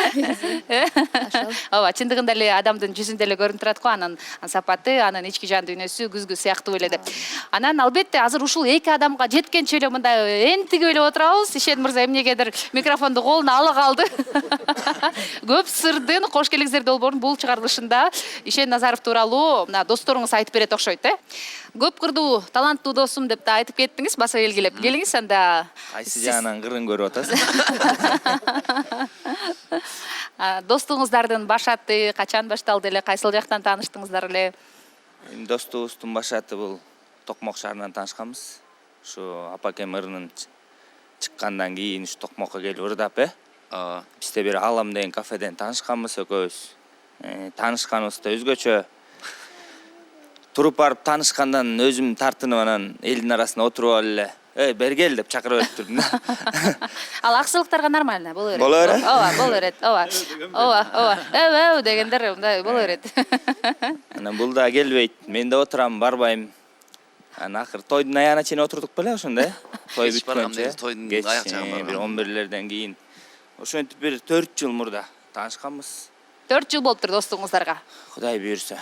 Ооба, чындыгында эле адамдын жүзүндө эле көрүнүп турат го анын сапаты, анын ички жан дүйнөсү күзгү сыяктуу эле деп. Анан албетте азыр ушул эки адамга жеткенче эле мындай энтигип эле отурабыз. Ишен мырза эмнегедир микрофонду колуна ала калды. Көп сырдын кош келиңиздер долбоорунун бул чыгарылышында Ишен Назаров тууралуу мына досторуңуз айтып берет окшойт, Көп кырдуу, таланттуу досум деп да айтып кеттиңиз, баса белгилеп. Келиңиз анда. Кайсы жагынан кырын көрүп атасыз? Достугуңуздардын башаты качан башталды эле, кайсыл жактан тааныштыңыздар эле? Достугубуздун башаты бул Токмок шаарынан таанышканбыз. Ушу апакем ырынын чыккандан кийин ушу Токмокко келип ырдап, бизде бир Алам деген кафеден таанышканбыз экөөбүз. Таанышканыбызда өзгөчө туруп барып таанышкандан өзүм тартынып анан элдин арасында отуруп алып эле бери кел деп чакырып өттүрдүм. Ал аксылыктарга нормально боло берет. Боло берет. Ооба, боло берет. Ооба. Дегендер мындай боло берет. Анан бул да келбейт. Мен да отурам, барбайм. Анан акыр тойдун аягына чейин отурдук беле ошондой. Той бүткөнчө. Тойдун аяк жагына бир 11лерден кийин. Ошентип бир 4 жыл мурда таанышканбыз. 4 жыл болуптур достугуңуздарга. Кудай буйрса.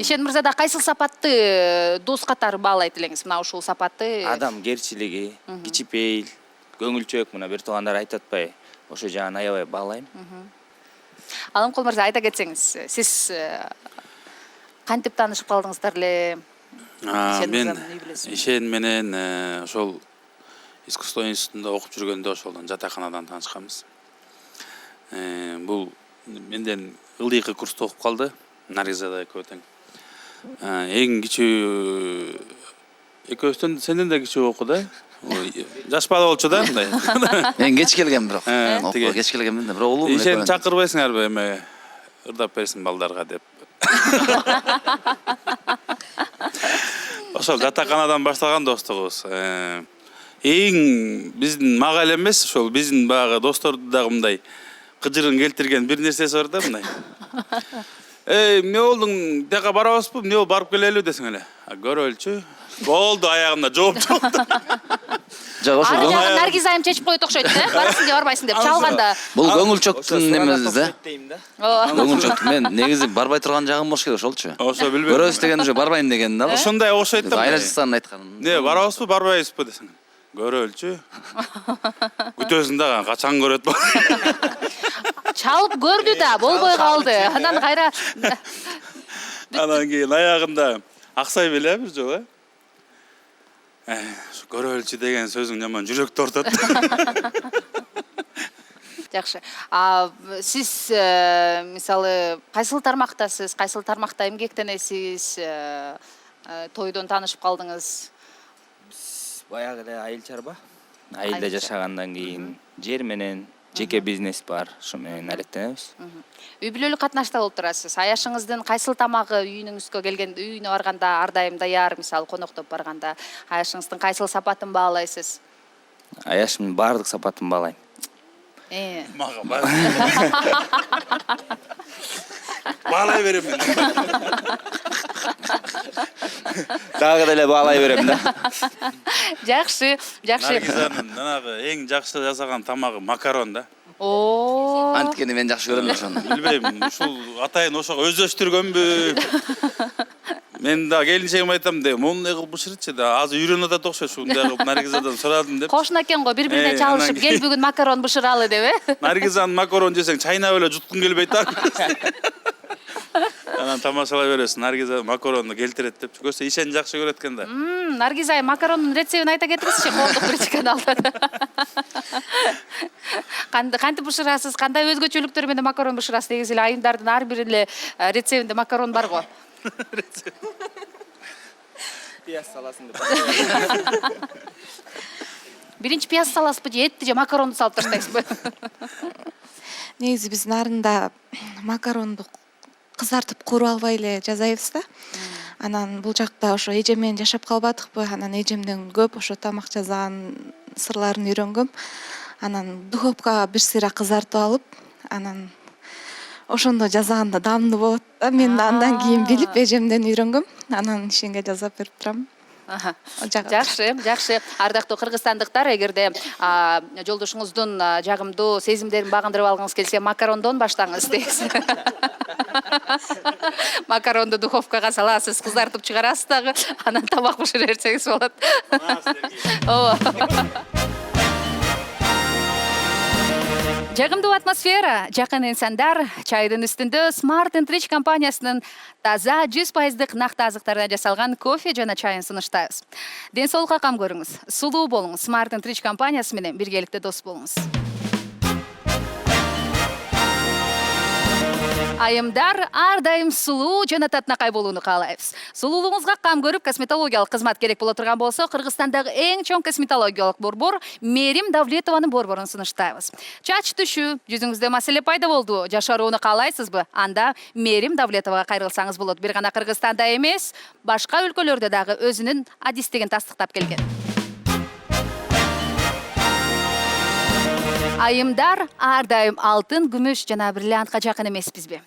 Ишен мырза да кайсыл сапатты дос катары баалайт элеңиз? Мына ушул сапатты. Адамгерчилиги, кичипейил, көңүлчөөк, мына бир туугандар айтып атпайбы? Ошо жагын аябай баалайм. Алымкул мырза айта кетсеңиз, сиз кантип таанышып калдыңыздар эле? Мен Ишен менен ошол искусство институтунда окуп жүргөндө ошолдон жатаканадан таанышканбыз. Бул менден ылдыйкы курста окуп калды. Наргизада экөө тең. Эң кичүү экөөбүздөн сенден да кичүү окуду. Жаш бала болчу да мындай. Мен кеч келген бирок. Окууга кеч келгенмин да, бирок улуу. Ишен чакырбайсыңарбы эме ырдап берсин балдарга деп. Ошол жатаканадан башталган достугубуз. Эң биздин мага эле эмес, ошол биздин баягы досторду дагы мындай кыжырын келтирген бир нерсеси бар да мындай. Эмне болдуң? Тияка барабызбы? Эмне болуп барып келелү десең эле. Көрөлчү. Болду, аягында жооп жок. Жок, ошо Наргиз айым чечип коет окшойт да. Барасың же барбайсың деп чалганда. Бул көңүлчөктүн немеси да. Ооба. Көңүлчөк. Мен негизи барбай турган жагым болуш керек ошолчу. Ошо билбейм. Көрөбүз деген уже барбайм деген да. Ошондой окшойт да. Айлачысын айткан. Не, барабызбы, барбайбызбы десең. Көрөлчү. Күтөсүң да качан көрөт ба? Чалып көрдү да, болбой калды. Анан кайра анан кийин аягында аксай беле бир жолу. Көрөлчү деген сөзүң жаман жүрөктү ортот. Жакшы. Сиз мисалы кайсыл тармактасыз, кайсыл тармакта эмгектенесиз? Тойдон таанышып калдыңыз. Баягы эле айыл чарба. Айылда жашагандан кийин жер менен жеке бизнес бар, ошо менен ареттенебиз. Үй бүлөлүк катнашта болуп турасыз. Аяшыңыздын кайсыл тамагы үйүнүңүзгө келгенде, үйүнө барганда ар дайым даяр, мисалы коноктоп барганда аяшыңыздын кайсыл сапатын баалайсыз? Аяшымдын баардык сапатын баалайм. Мага баалай берем мен. Дагы деле баалай берем да. Жакшы. Наргизанын жанагы эң жакшы жасаган тамагы макарон да. Анткени мен жакшы көрөм ошону. Билбейм, ушул атайын ошого өздөштүргөнбү? Мен да келинчегим айтам деп, моундай кылып бышырчы да, азыр үйрөнүп атат окшойт ушундай кылып Наргизадан сурадым деп. Кошуна экен го, бири-бирине чалышып, кел бүгүн макарон бышыралы деп, Наргизанын макарон жесең чайнап эле жуткун келбейт да. Анан тамашалай бересиң, Наргиза макаронду келтирет деп. Көсө Ишен жакшы көрөт экен да. Наргиз айым макарондун рецептин айта кетиңизчи, коомдук биринчи каналда. Кантип бышырасыз, кандай өзгөчөлүктөр менен макарон бышырасыз? Негизи эле айымдардын ар бир эле рецептинде макарон бар го. Пияз саласың деп. Биринчи пияз саласызбы же этти же макаронду салып таштайсызбы? Негизи биз нарында макаронду кызартып кууруп албай эле жасайбыз да. Анан бул жакта ошо эжем менен жашап калбадыкпы? Анан эжемден көп ошо тамак жасаган сырларын үйрөнгөм. Анан духовкага бир сыйра кызартып алып, анан ошондо жасаганда даамдуу болот да. Мен андан кийин билип эжемден үйрөнгөм. Анан Ишенге жасап берип турам. Жакшы. Ардактуу кыргызстандыктар, эгерде жолдошуңуздун жагымдуу сезимдерин багындырып алгыңыз келсе, макарондон баштаңыз дейсиз. Макаронду духовкага саласыз, кызартып чыгарасыз дагы, анан тамак бышыра берсеңиз болот. Жагымдуу атмосфера, жакын инсандар, чайдын үстүндө Smart & Rich компаниясынын таза 100% накты азыктардан жасалган кофе жана чайын сунуштайбыз. Ден соолукка кам көрүңүз, сулуу болуңуз, Smart & Rich компаниясы менен биргеликте дос болуңуз. Айымдар ар дайым сулуу жана татынакай болууну каалайбыз. Сулуулугуңузга кам көрүп, косметологиялык кызмат керек боло турган болсо, Кыргызстандагы эң чоң косметологиялык борбор Мерим Давлетованын борборун сунуштайбыз. Чач түшүү, жүзүңүздө маселе пайда болду, жашарууну каалайсызбы? Анда Мерим Давлетовага кайрылсаңыз болот. Бир гана Кыргызстанда эмес, башка өлкөлөрдө дагы өзүнүн адистигин тастыктап келген. Айымдар ар дайым алтын, күмүш жана бриллиантка жакын эмеспизби?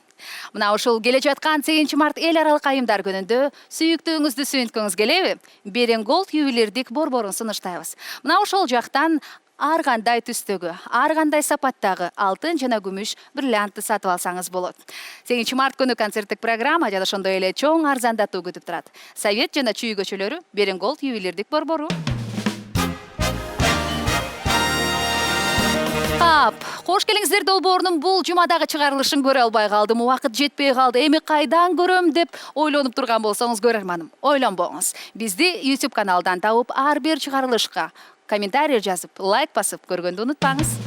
Мына ушул келе жаткан 8 март эл аралык айымдар күнүндө сүйүктүүңүздү сүйүнткүңүз келеби? Берен Голд ювелирдик борборун сунуштайбыз. Мына ошол жактан ар кандай түстөгү, ар кандай сапаттагы алтын жана күмүш бриллиантты сатып алсаңыз болот. 8 март күнү концерттик программа жана ошондой эле чоң арзандатуу күтүп турат. Совет жана чүй көчөлөрү, Берен Голд ювелирдик борбору. Кош келиңиздер долбоорунун бул жумадагы чыгарылышын көрө албай калдым. Убакыт жетпей калды. Эми кайдан көрөм деп ойлонуп турган болсоңуз, көрөрманым, ойлонбоңуз. Бизди YouTube каналдан табып, ар бир чыгарылышка комментарий жазып, лайк басып көргөндү унутпаңыз.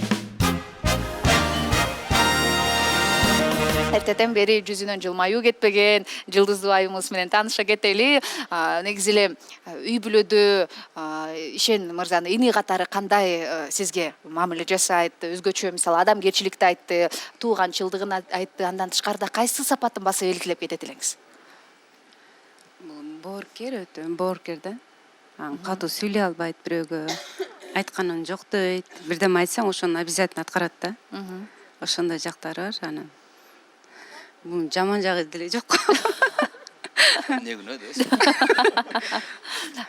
Эртеден бери жүзүнөн жылмаюу кетпеген жылдыздуу айымыбыз менен тааныша кетели. Негизи эле үй бүлөдө Ишен мырзанын ини катары кандай сизге мамиле жасайт, өзгөчө мисалы адамгерчиликти айтты, тууганчылдыгын айтты, андан тышкарыда кайсы сапатын баса белгилеп кетет элеңиз? Боорукер, өтө боорукер да. Катуу сүйлөй албайт, бирөөгө айтканын жоктойт. Бирдеме айтсаң, ошону обязательно аткарат да. Ошондой жактары бар, анан бул жаман жагы деле жок. Не күнөө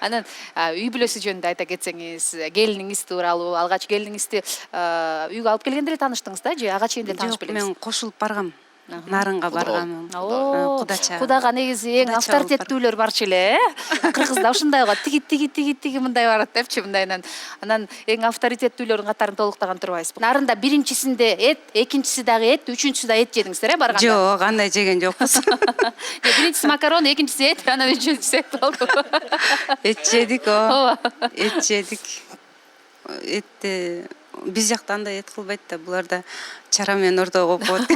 Анан үй бүлөсү жөнүндө айта кетсеңиз, келиниңиз тууралуу, алгач келиниңизди үйгө алып келгенде эле тааныштыңыз да, же ага чейин деле таанышып элеңиз? Мен кошулуп баргам. Нарынга баргам. Кудача. Кудага негизи эң авторитеттүүлөр барчу эле, Кыргызда ушундай го, тиги мындай барат депчи, мындайынан. Анан эң авторитеттүүлөрдүн катарын толуктаган турбайсызбы? Нарында биринчисинде эт, экинчиси дагы эт, үчүнчүсү да эт жедиңиздер, барганда? Жок, андай жеген жокпуз. Биринчиси макарон, экинчиси эт, анан үчүнчүсү эт болду. Эт жедик, о. Эт жедик. Этти биз жакта андай эт кылбайт да, буларда чара менен ортого коюп коет.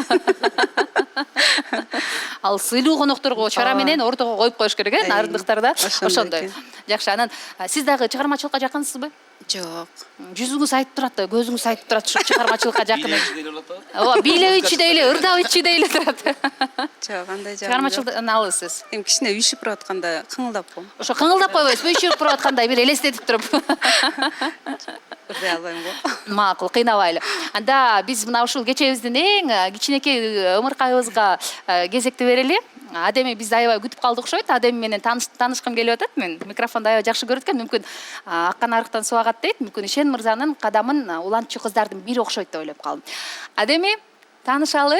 Ал сыйлуу конокторго чара менен ортого коюп коюш керек, нарындыктарда. Ошондой. Жакшы, анан сиз дагы чыгармачылыкка жакынсызбы? Жок. Жүзүңүз айтып турат да, көзүңүз айтып турат, чыгармачылыкка жакын. Ооба, бийлебичи дейли, ырдабычы дейли турат. Жок, андай жагы. Чыгармачылыктан алысыз. Эми кичине үйшүп туруп атканда кыңылдап коем. Ошо кыңылдап койбойсузбу, үйшүп туруп аткандай бир элестетип туруп. Ырдай албайм го. Макул, кыйнабайлы. Анда биз мына ушул кечебиздин эң кичинекей ымыркайыбызга кезекти берели. Адеми бизди аябай күтүп калдык окшойт. Адеми менен таанышкым келип атат. Мен микрофонду аябай жакшы көрөт экен. Мүмкүн аккан арыктан суу агат дейт. Мүмкүн Ишен мырзанын кадамын улантчу кыздардын бири окшойт деп ойлоп калдым. Адеми, таанышалы?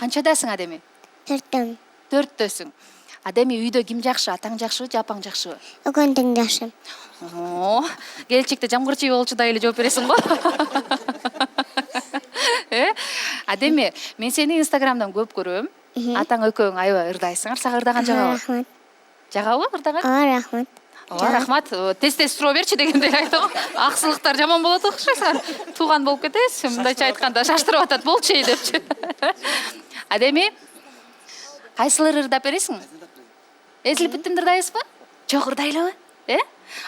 Канчадасың, Адеми? 4-төм. 4-төсүң. Адеми, үйдө ким жакшы? Атаң жакшыбы, же апаң жакшыбы? Экөөң жакшы. Келечекте жамгырчы болчудай эле жооп бересиң го. Адеми, мен сени Инстаграмдан көп көрөм. Атаң экөөң аябай ырдайсыңар. Сага ырдаган жагабы? Рахмат. Жагабы ырдаган? Рахмат. Рахмат. Тез-тез суроо берчи дегендей айтты го. Аксылыктар жаман болот окшойсуңар. Тууган болуп кетесиз. Мындайча айтканда шаштырып атат, болчу депчи. Адеми, кайсылар ырдап бересиң? Эзилип бүттүмдү ырдайсызбы? Жок, ырдайлыбы?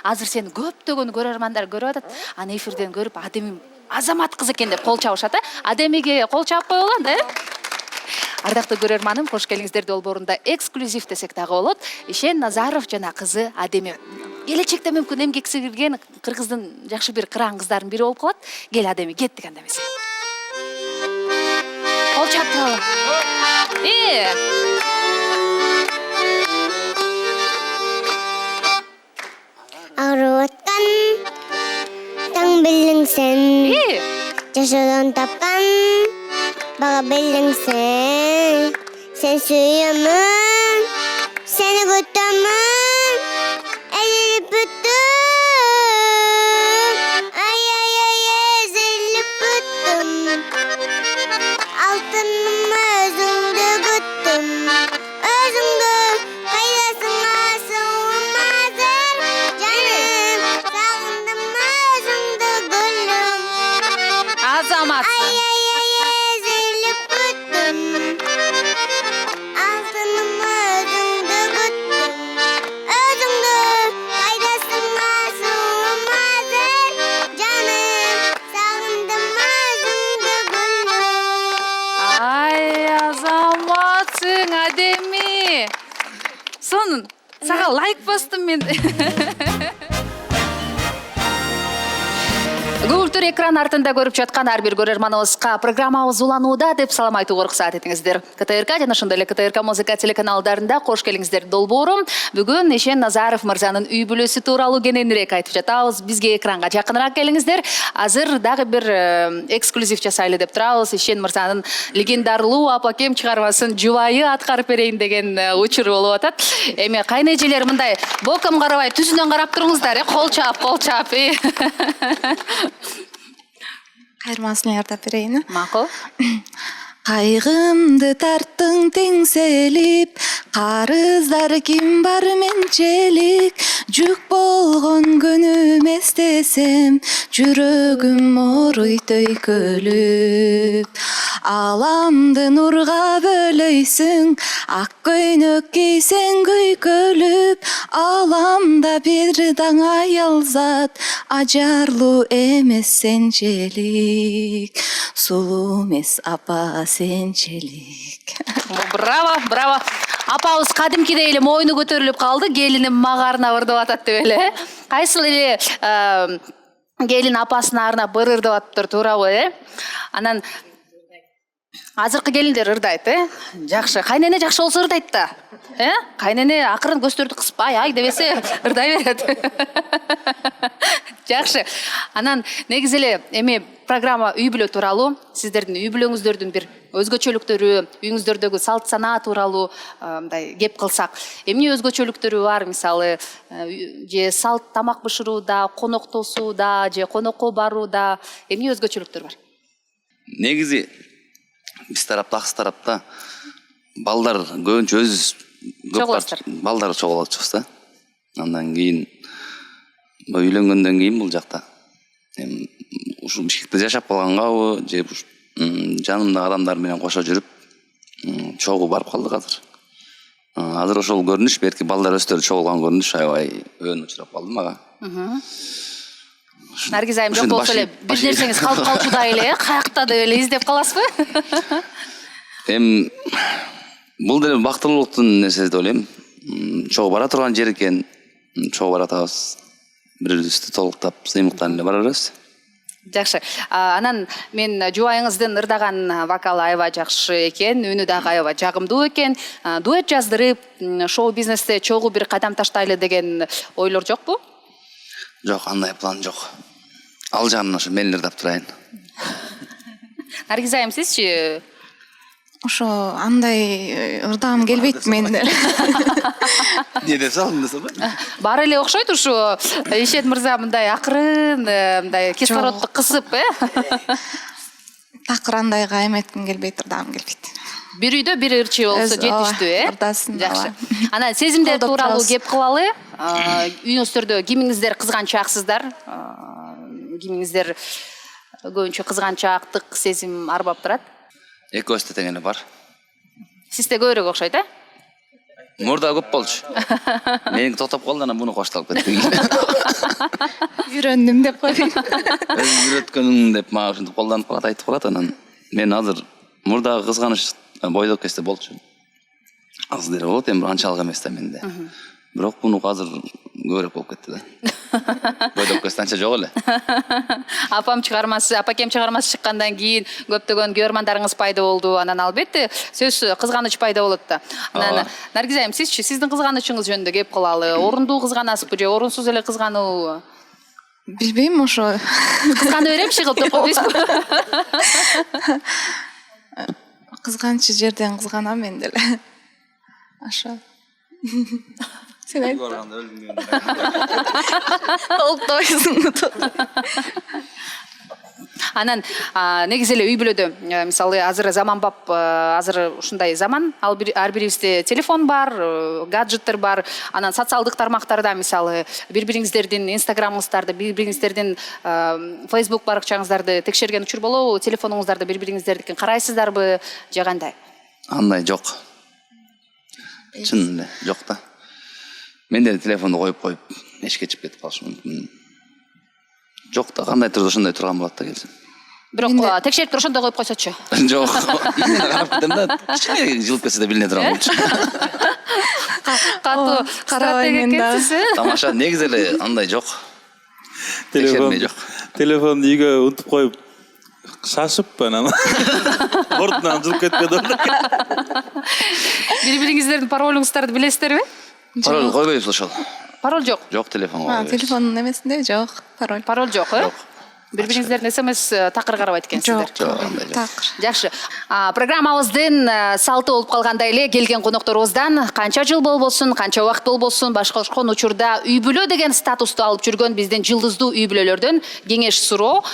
Азыр сени көптөгөн көрөрмандар көрүп атат. Аны эфирден көрүп, Адеми азамат кыз экен деп кол чабышат. Адемиге кол чаап коелу анда. Ардактуу көрөрманым, кош келиңиздер долбоорунда эксклюзив десек дагы болот. Ишен Назаров жана кызы Адеми. Келечекте мүмкүн эмгек сіңирген Кыргыздын жакшы бир кыраан кыздардын бири болуп калат. Кел, Адеми, кеттик анда эмес. Кол чаап туралы. Ağrı atkan Taң bildin sen Yaşadan tapkan Bağa bildin sen Sen suyamın Seni kutamın Elini büttüm Ay ay ay ezilip büttüm Altınımı özüngde güttüm Özüngde kaydasına sığmazır Canım sağındım özüngde gülüm Azamatsın. Ay ay ay ezilip büttüm Altınımı özüngde güttüm Özüngde kaydasına sığmazır Canım sağındım özüngde gülüm Ay azamatsың адеми. Сонун сага лайк бастым мен. Көңүлтөр экран артында көрүп жаткан ар бир көрөрманыбызга программабыз уланууда деп салам айтууга уруксат этиңиздер. КТРК жана ошондой эле КТРК музыка телеканалдарында кош келиңиздер долбоорум. Бүгүн Ишен Назаров мырзанын үй бүлөсү тууралуу кененирээк айтып жатабыз. Бизге экранга жакыныраак келиңиздер. Азыр дагы бир эксклюзив жасайлы деп турабыз. Ишен мырзанын легендарлуу Апакем чыгармасын жубайы аткарып берейин деген учур болуп атат. Эми кайнэжелер мындай боком карабай түзүнөн карап туруңуздар, кол чаап. Кайырмасын ярдап берейин. Макул. Кайгымды тарттың теңселип, карыздар ким бар менчелик, жүк болгон күнүм эстесем, жүрөгүм ооруйт өйкөлүп. Аламды нурга бөлөйсүң, ак көйнөк кийсең көйкөлүп, аламда бир даң аялзат, ажарлуу эмес сенчелик, сулуу эмес апа сенчелик. Браво, браво. Апабыз кадимкидей эле мойну көтөрүлүп калды, келиним мага арнап ырдап атат деп эле. Кайсыл эле келин апасына арнап ырдап атыптыр, туурабы, Анан азыркы келиндер ырдайт, Жакшы. Кайнене жакшы болсо ырдайт да. Кайнене акырын көздөрдү кыспай, ай дебесе ырдай берет. Жакшы. Анан негизи эле эми программа үй бүлө тууралуу, сиздердин үй бүлөңүздөрдүн бир өзгөчөлүктөрү, үйүңүздөрдөгү салт санаа тууралуу мындай кеп кылсак, эмне өзгөчөлүктөрү бар, мисалы, же салт тамак бышырууда, коноктосууда, же конокко барууда, эмне өзгөчөлүктөр бар? Негизи биз тарапта, аксы тарапта балдар көбүнчө өз балдар чогулачубуз да. Андан кийин үйлөнгөндөн кийин бул жакта ушу Бишкекте жашап калгангабы, же жанымдагы адамдар менен кошо жүрүп чогуу барып калдык азыр. Азыр ошол көрүнүш, берки балдар өздөрү чогулган көрүнүш аябай өөнү учурап калды мага. Наргиз айым жок болсо эле бир нерсеңиз калып калчудай эле, каякта деп эле издеп каласызбы? Бул деле бактылуулуктун нерсеси деп ойлойм. Чогуу бара турган жер экен, чогуу баратабыз. Бирибизди толуктап, сыймыктан эле бара беребиз. Жакшы. Анан мен жубайыңыздын ырдаган вокалы аябай жакшы экен, үнү дагы аябай жагымдуу экен. Дуэт жаздырып, шоу бизнесте чогуу бир кадам таштайлы деген ойлор жокпу? Жок, андай план жок. Ал жагынан ошо мен ырдап турайын. Наргиз айым, сизчи? Ошо андай ырдагым келбейт мен деле. Не деп салдың десем? Баары эле окшойт ушу Ишен мырза мындай акырын, мындай кислородду кысып, Такыр андайга эметким келбейт, ырдагым келбейт. Бир үйдө бир ырчы болсо жетиштүү, Ырдасын. Жакшы. Анан сезимдер тууралуу кеп кылалы. Үйүңүздөрдө кимиңиздер кызганчааксыздар? Кимиңиздер көбүнчө кызганчаактык сезим арбап турат? Экөөбүздө тең эле бар. Сизде көбүрөөк окшойт, Мурда көп болчу. Меники токтоп калды, анан муну кошталып кеттим. Үйрөндүм деп койдум. Үйрөткөнүң деп мага ушинтип колдонуп калат, айтып калат, анан мен азыр мурдагы кызганыч бойдок кезде болчу. Азыр деле болот, эми анчалык эмес да менде. Бирок мунуку азыр көбүрөөк болуп кетти да. Бойдокко станция жок эле. Апакем чыгармасы чыккандан кийин көптөгөн көрөрмандарыңыз пайда болду. Анан албетте сөз кызганыч пайда болот да. Анан Наргиз айым, сизчи, сиздин кызганычыңыз жөнүндө кеп калалы. Орундуу кызганасызбы же орунсуз эле кызгануубу? Билбейм, ошо. Кызгана беремчи кылып деп койбойсузбу? Кызганчы жерден кызганам мен деле. Ошо. Сен айт. Анан негизи эле үй бүлөдө мисалы азыр заманбап, азыр ушундай заман, ар бирибизде телефон бар, гаджеттер бар. Анан социалдык тармактарда мисалы бири-бириңиздердин инстаграмыңыздарды, бири-бириңиздердин фейсбук баракчаңыздарды текшерген учур болобу? Телефонуңуздарды бири-бириңиздердикин карайсыздарбы же кандай? Андай жок. Чын эле жок да. Мен деле телефонду коюп эшикке чыгып кетип калышым мүмкүн. Жок да, кандай турду ошондой турган болот да келсем. Бирок текшерип туруп ошондой коюп койсочу. Жок. Мен карап кетем да, кичине жылып кетсе да билине турам болчу. Катуу стратегия экенсиз. Тамаша, негизи эле андай жок. Телефонду үйгө унутуп коюп шашып анан ордунан жылып кетпеді. Бири-бириңиздердин паролуңуздарды билесиздерби? Пароль койбойбуз ошол. Пароль жок. Жок, телефон койбойбуз. Телефондун эмесинде жок, пароль. Пароль жок, Жок. Бири-бириңиздердин СМС такыр карабайт экенсиздер. Жок, андай жок. Такыр. Жакшы. Программабыздын салты болуп калгандай эле келген конокторубуздан канча жыл болбосун, канча убакыт болбосун, башкалашкан учурда үй бүлө деген статусту алып жүргөн биздин жылдыздуу үй бүлөлөрдөн кеңеш суроо.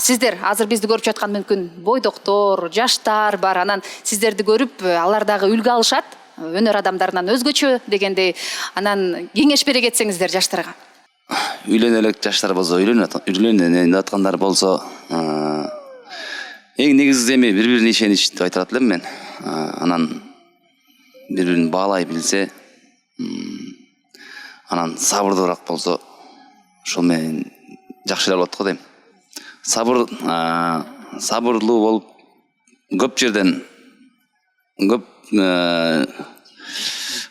Сиздер азыр бизди көрүп жаткан мүмкүн бойдоктор, жаштар бар. Анан сиздерди көрүп алар дагы үлгү алышат. Өнөр адамдарынан өзгөчө дегендей. Анан кеңеш бере кетсеңиздер жаштарга. Үйлөнө элек жаштар болсо, үйлөнө аткандар болсо, эң негизгisi эми бири-бирине ишенич деп айтат элем мен. Анан бири-бирин баалай билсе, анан сабырдуураак болсо, ошол менен жакшы эле болот го дейм. Сабырлуу болуп көп жерден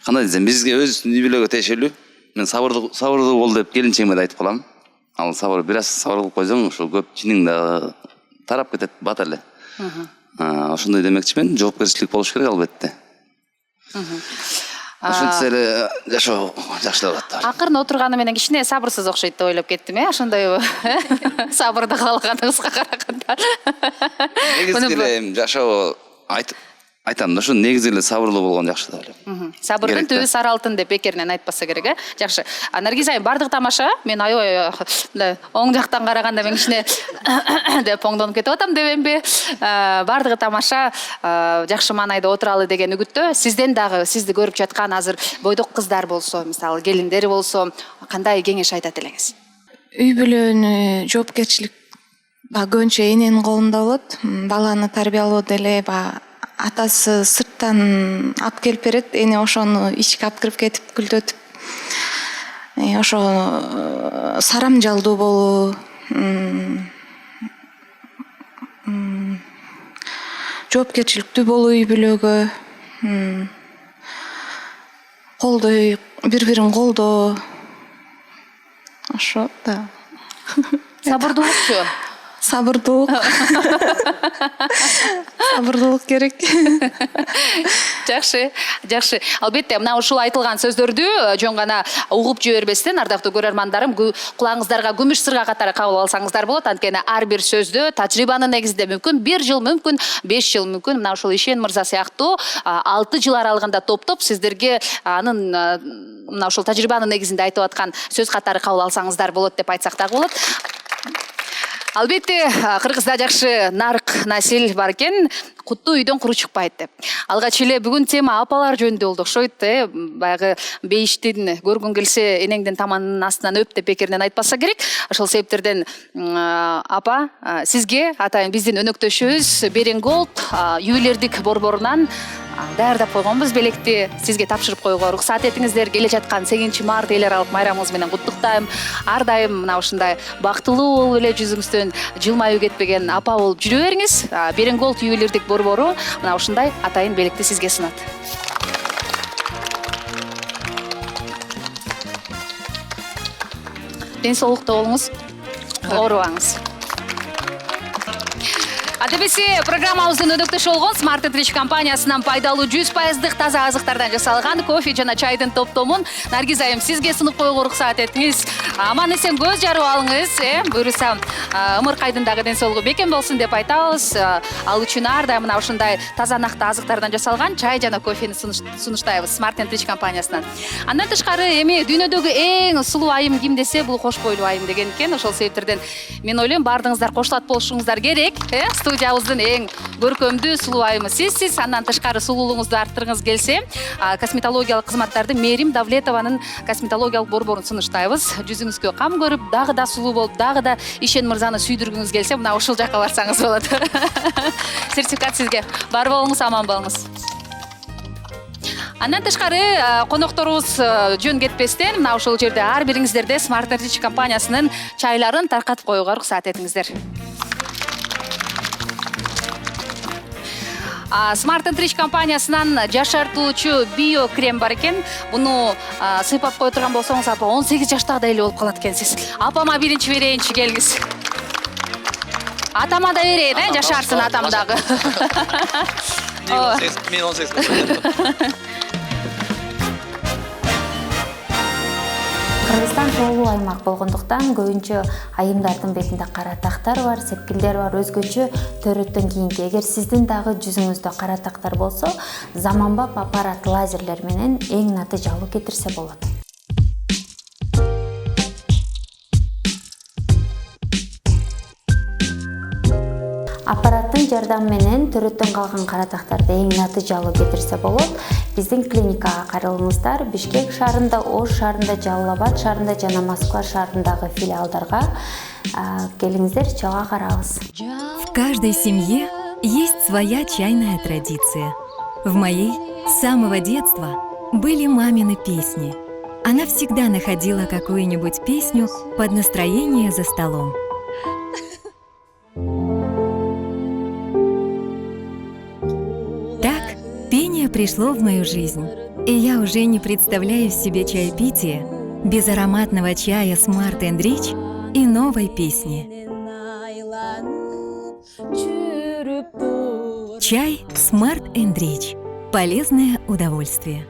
кандай десем, бизге өз үй бүлөгө тиешелүү. Мен сабырдуу бол деп келинчегиме да айтып калам. Ал бир аз сабыр кылып койсоң, ошол көп жиниң да тарап кетет, бат эле. Ошондой демекчимин, жоопкерчилик болуш керек албетте. Ошентсе эле жашоо жакшы болот. Акырын отурганы менен кичине сабырсыз окшойт деп ойлоп кеттим, ошондойбу? Сабырды каалаганыңызга караганда. Негизи эле жашоо айтам да, ушу негизи эле сабырлуу болгон жакшы деп ойлойм. Сабырдын түбү сары алтын деп бекеринен айтпаса керек, Жакшы. Наргиз айым, бардыгы тамаша. Мен аябай оң жактан караганда мен кичине деп оңдонуп кетип атам дебемби? Бардыгы тамаша, жакшы маанайда отуралы деген үгүттө сизден дагы, сизди көрүп жаткан азыр бойдок кыздар болсо, мисалы келиндер болсо, кандай кеңеш айтат элеңиз? Үй бүлөнү жоопкерчилик көбүнчө эненин колунда болот. Баланы тарбиялоо деле атасы сырттан алып келип берет, эне ошону ичке алып кирип кетип күлдөтүп, ошо сарам жалдуу болуу, жоопкерчиликтүү болуу үй бүлөгө, колдой, бири-бирин колдоо, ошо да. Сабырдуулукчу? Сабырдуулук. Сабырдуулук керек. Жакшы. Албетте, мына ушул айтылган сөздөрдү жөн гана угуп жибербестен, ардактуу көрөрмандарым, кулагыңыздарга күмүш сырга катары кабыл алсаңыздар болот. Анткени ар бир сөздү тажрыйбанын негизинде мүмкүн 1 жыл мүмкүн, 5 жыл мүмкүн, мына ушул Ишен мырза сыяктуу 6 жыл аралыгында топтоп сиздерге анын мына ушул тажрыйбанын негизинде айтып аткан сөз катары кабыл алсаңыздар болот деп айтсак дагы болот. Албетте, Кыргызда жакшы нарк насил бар экен, куттуу үйдөн куру чыкпайт деп. Алгач эле бүгүн тема апалар жөнүндө болду окшойт, баягы бейиштин көргүң келсе энеңдин таманынын астынан өп деп бекеринен айтпаса керек. Ошол себептерден апа, сизге атайын биздин өнөктөшүбүз Берен Голд ювелирдик борборунан даярдап койгонбуз белекти, сизге тапшырып коюуга уруксат этиңиздер. Келе жаткан 8 март эл аралык майрамыңыз менен куттуктайм. Ар дайым мына ушундай бактылуу болуп эле жүзүңүздөн жылмаюу кетпеген апа болуп жүрө бериңиз. Берен Голд ювелирдик борбору мына ушундай атайын белекти сизге сунат. ден соолукта болуңуз, оорубаңыз. Адебесе программабыздын өнөктөшү болгон Smart & Rich компаниясынан пайдалуу 100% таза азыктардан жасалган кофе жана чайдын топтомун Наргиз айым сизге сунуп коюуга уруксат этиңиз. Аман эсен көз жарып алыңыз, буюрса ымыркайдын дагы ден соолугу бекем болсун деп айтабыз. Ал үчүн ар дайым мына ушундай таза накты азыктардан жасалган чай жана кофени сунуштайбыз Smart & Rich компаниясынан. Андан тышкары эми дүйнөдөгү эң сулуу айым ким десе, бул кош бойлуу айым деген экен. Ошол себептерден мен ойлойм баардыгыңыздар коштолот болушуңуздар керек. Студиябыздын эң көркөмдүү сулуу айымы сизсиз. Андан тышкары сулуулугуңузду арттыргыңыз келсе, косметологиялык кызматтарды Мерим Давлетованын косметологиялык борборун сунуштайбыз. Жүзүңүзгө кам көрүп, дагы да сулуу болуп, дагы да Ишен мырзаны сүйдүргүңүз келсе, мына ушул жакка барсаңыз болот. Сертификат сизге. Бар болуңуз, аман болуңуз. Андан тышкары конокторубуз жөн кетпестен мына ушул жерде ар бириңиздерде Smart & Rich компаниясынын чайларын таркатып коюуга уруксат этиңиздер. Smart & Rich компаниясынан жашартуучу био крем бар экен. Буну сыйпап кое турган болсоңуз, апа 18 жаштагыдай эле болуп калат экенсиз. Апама биринчи берейинчи, келиңиз. Атама да берейин, жашарсын атам дагы. Мен 18. Кыргызстан тоолуу аймак болгондуктан көбүнчө айымдардын бетинде кара тактар бар, сепкилдер бар, өзгөчө төрөттөн кийинки. Эгер сиздин дагы жүзүңүздө кара тактар болсо, заманбап аппарат лазерлер менен эң натыйжалуу кетирсе болот. Аппараттын жардамы менен төрөттөн калган кара тактарды эң натыйжалуу кетирсе болот. Биздин клиникага кайрылыңыздар. Бишкек шаарында, Ош шаарында, Жалал Абад шаарында жана Москва шаарындагы филиалдарга келиңиздер, чоң карабыз. В каждой семье есть своя чайная традиция. В моей с самого детства были мамины песни. Она всегда находила какую-нибудь песню под настроение за столом. Так пение пришло в мою жизнь, и я уже не представляю себе чаепитие без ароматного чая Smart & Rich и новой песни. Чай Smart & Rich. Полезное удовольствие.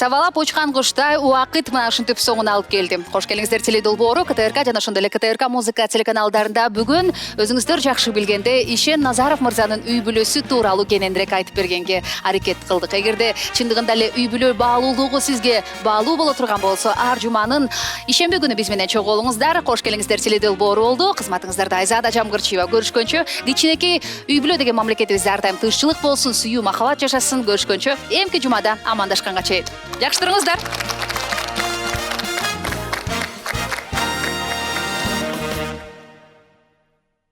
Сабалап учкан куштай убакыт мына ушинтип соңуна алып келди. Кош келиңиздер теледолбоору КТРК жана ошондой эле КТРК музыка телеканалдарында бүгүн өзүңүздөр жакшы билгенде Ишен Назаров мырзанын үй бүлөсү тууралуу кененирээк айтып бергенге аракет кылдык. Эгерде чындыгында эле үй бүлө баалуулугу сизге баалуу боло турган болсо, ар жуманын ишемби күнү биз менен чогуу болуңуздар. Кош келиңиздер теледолбоору болду. Кызматыңыздарда Айзада Жамгырчиева. Көрүшкөнчө, кичинекей үй бүлө деген мамлекетибизде ар дайым тынччылык болсун, сүйүү махабат жашасын. Көрүшкөнчө, эмки жумада амандашканга чейин. Жакшы туруңуздар.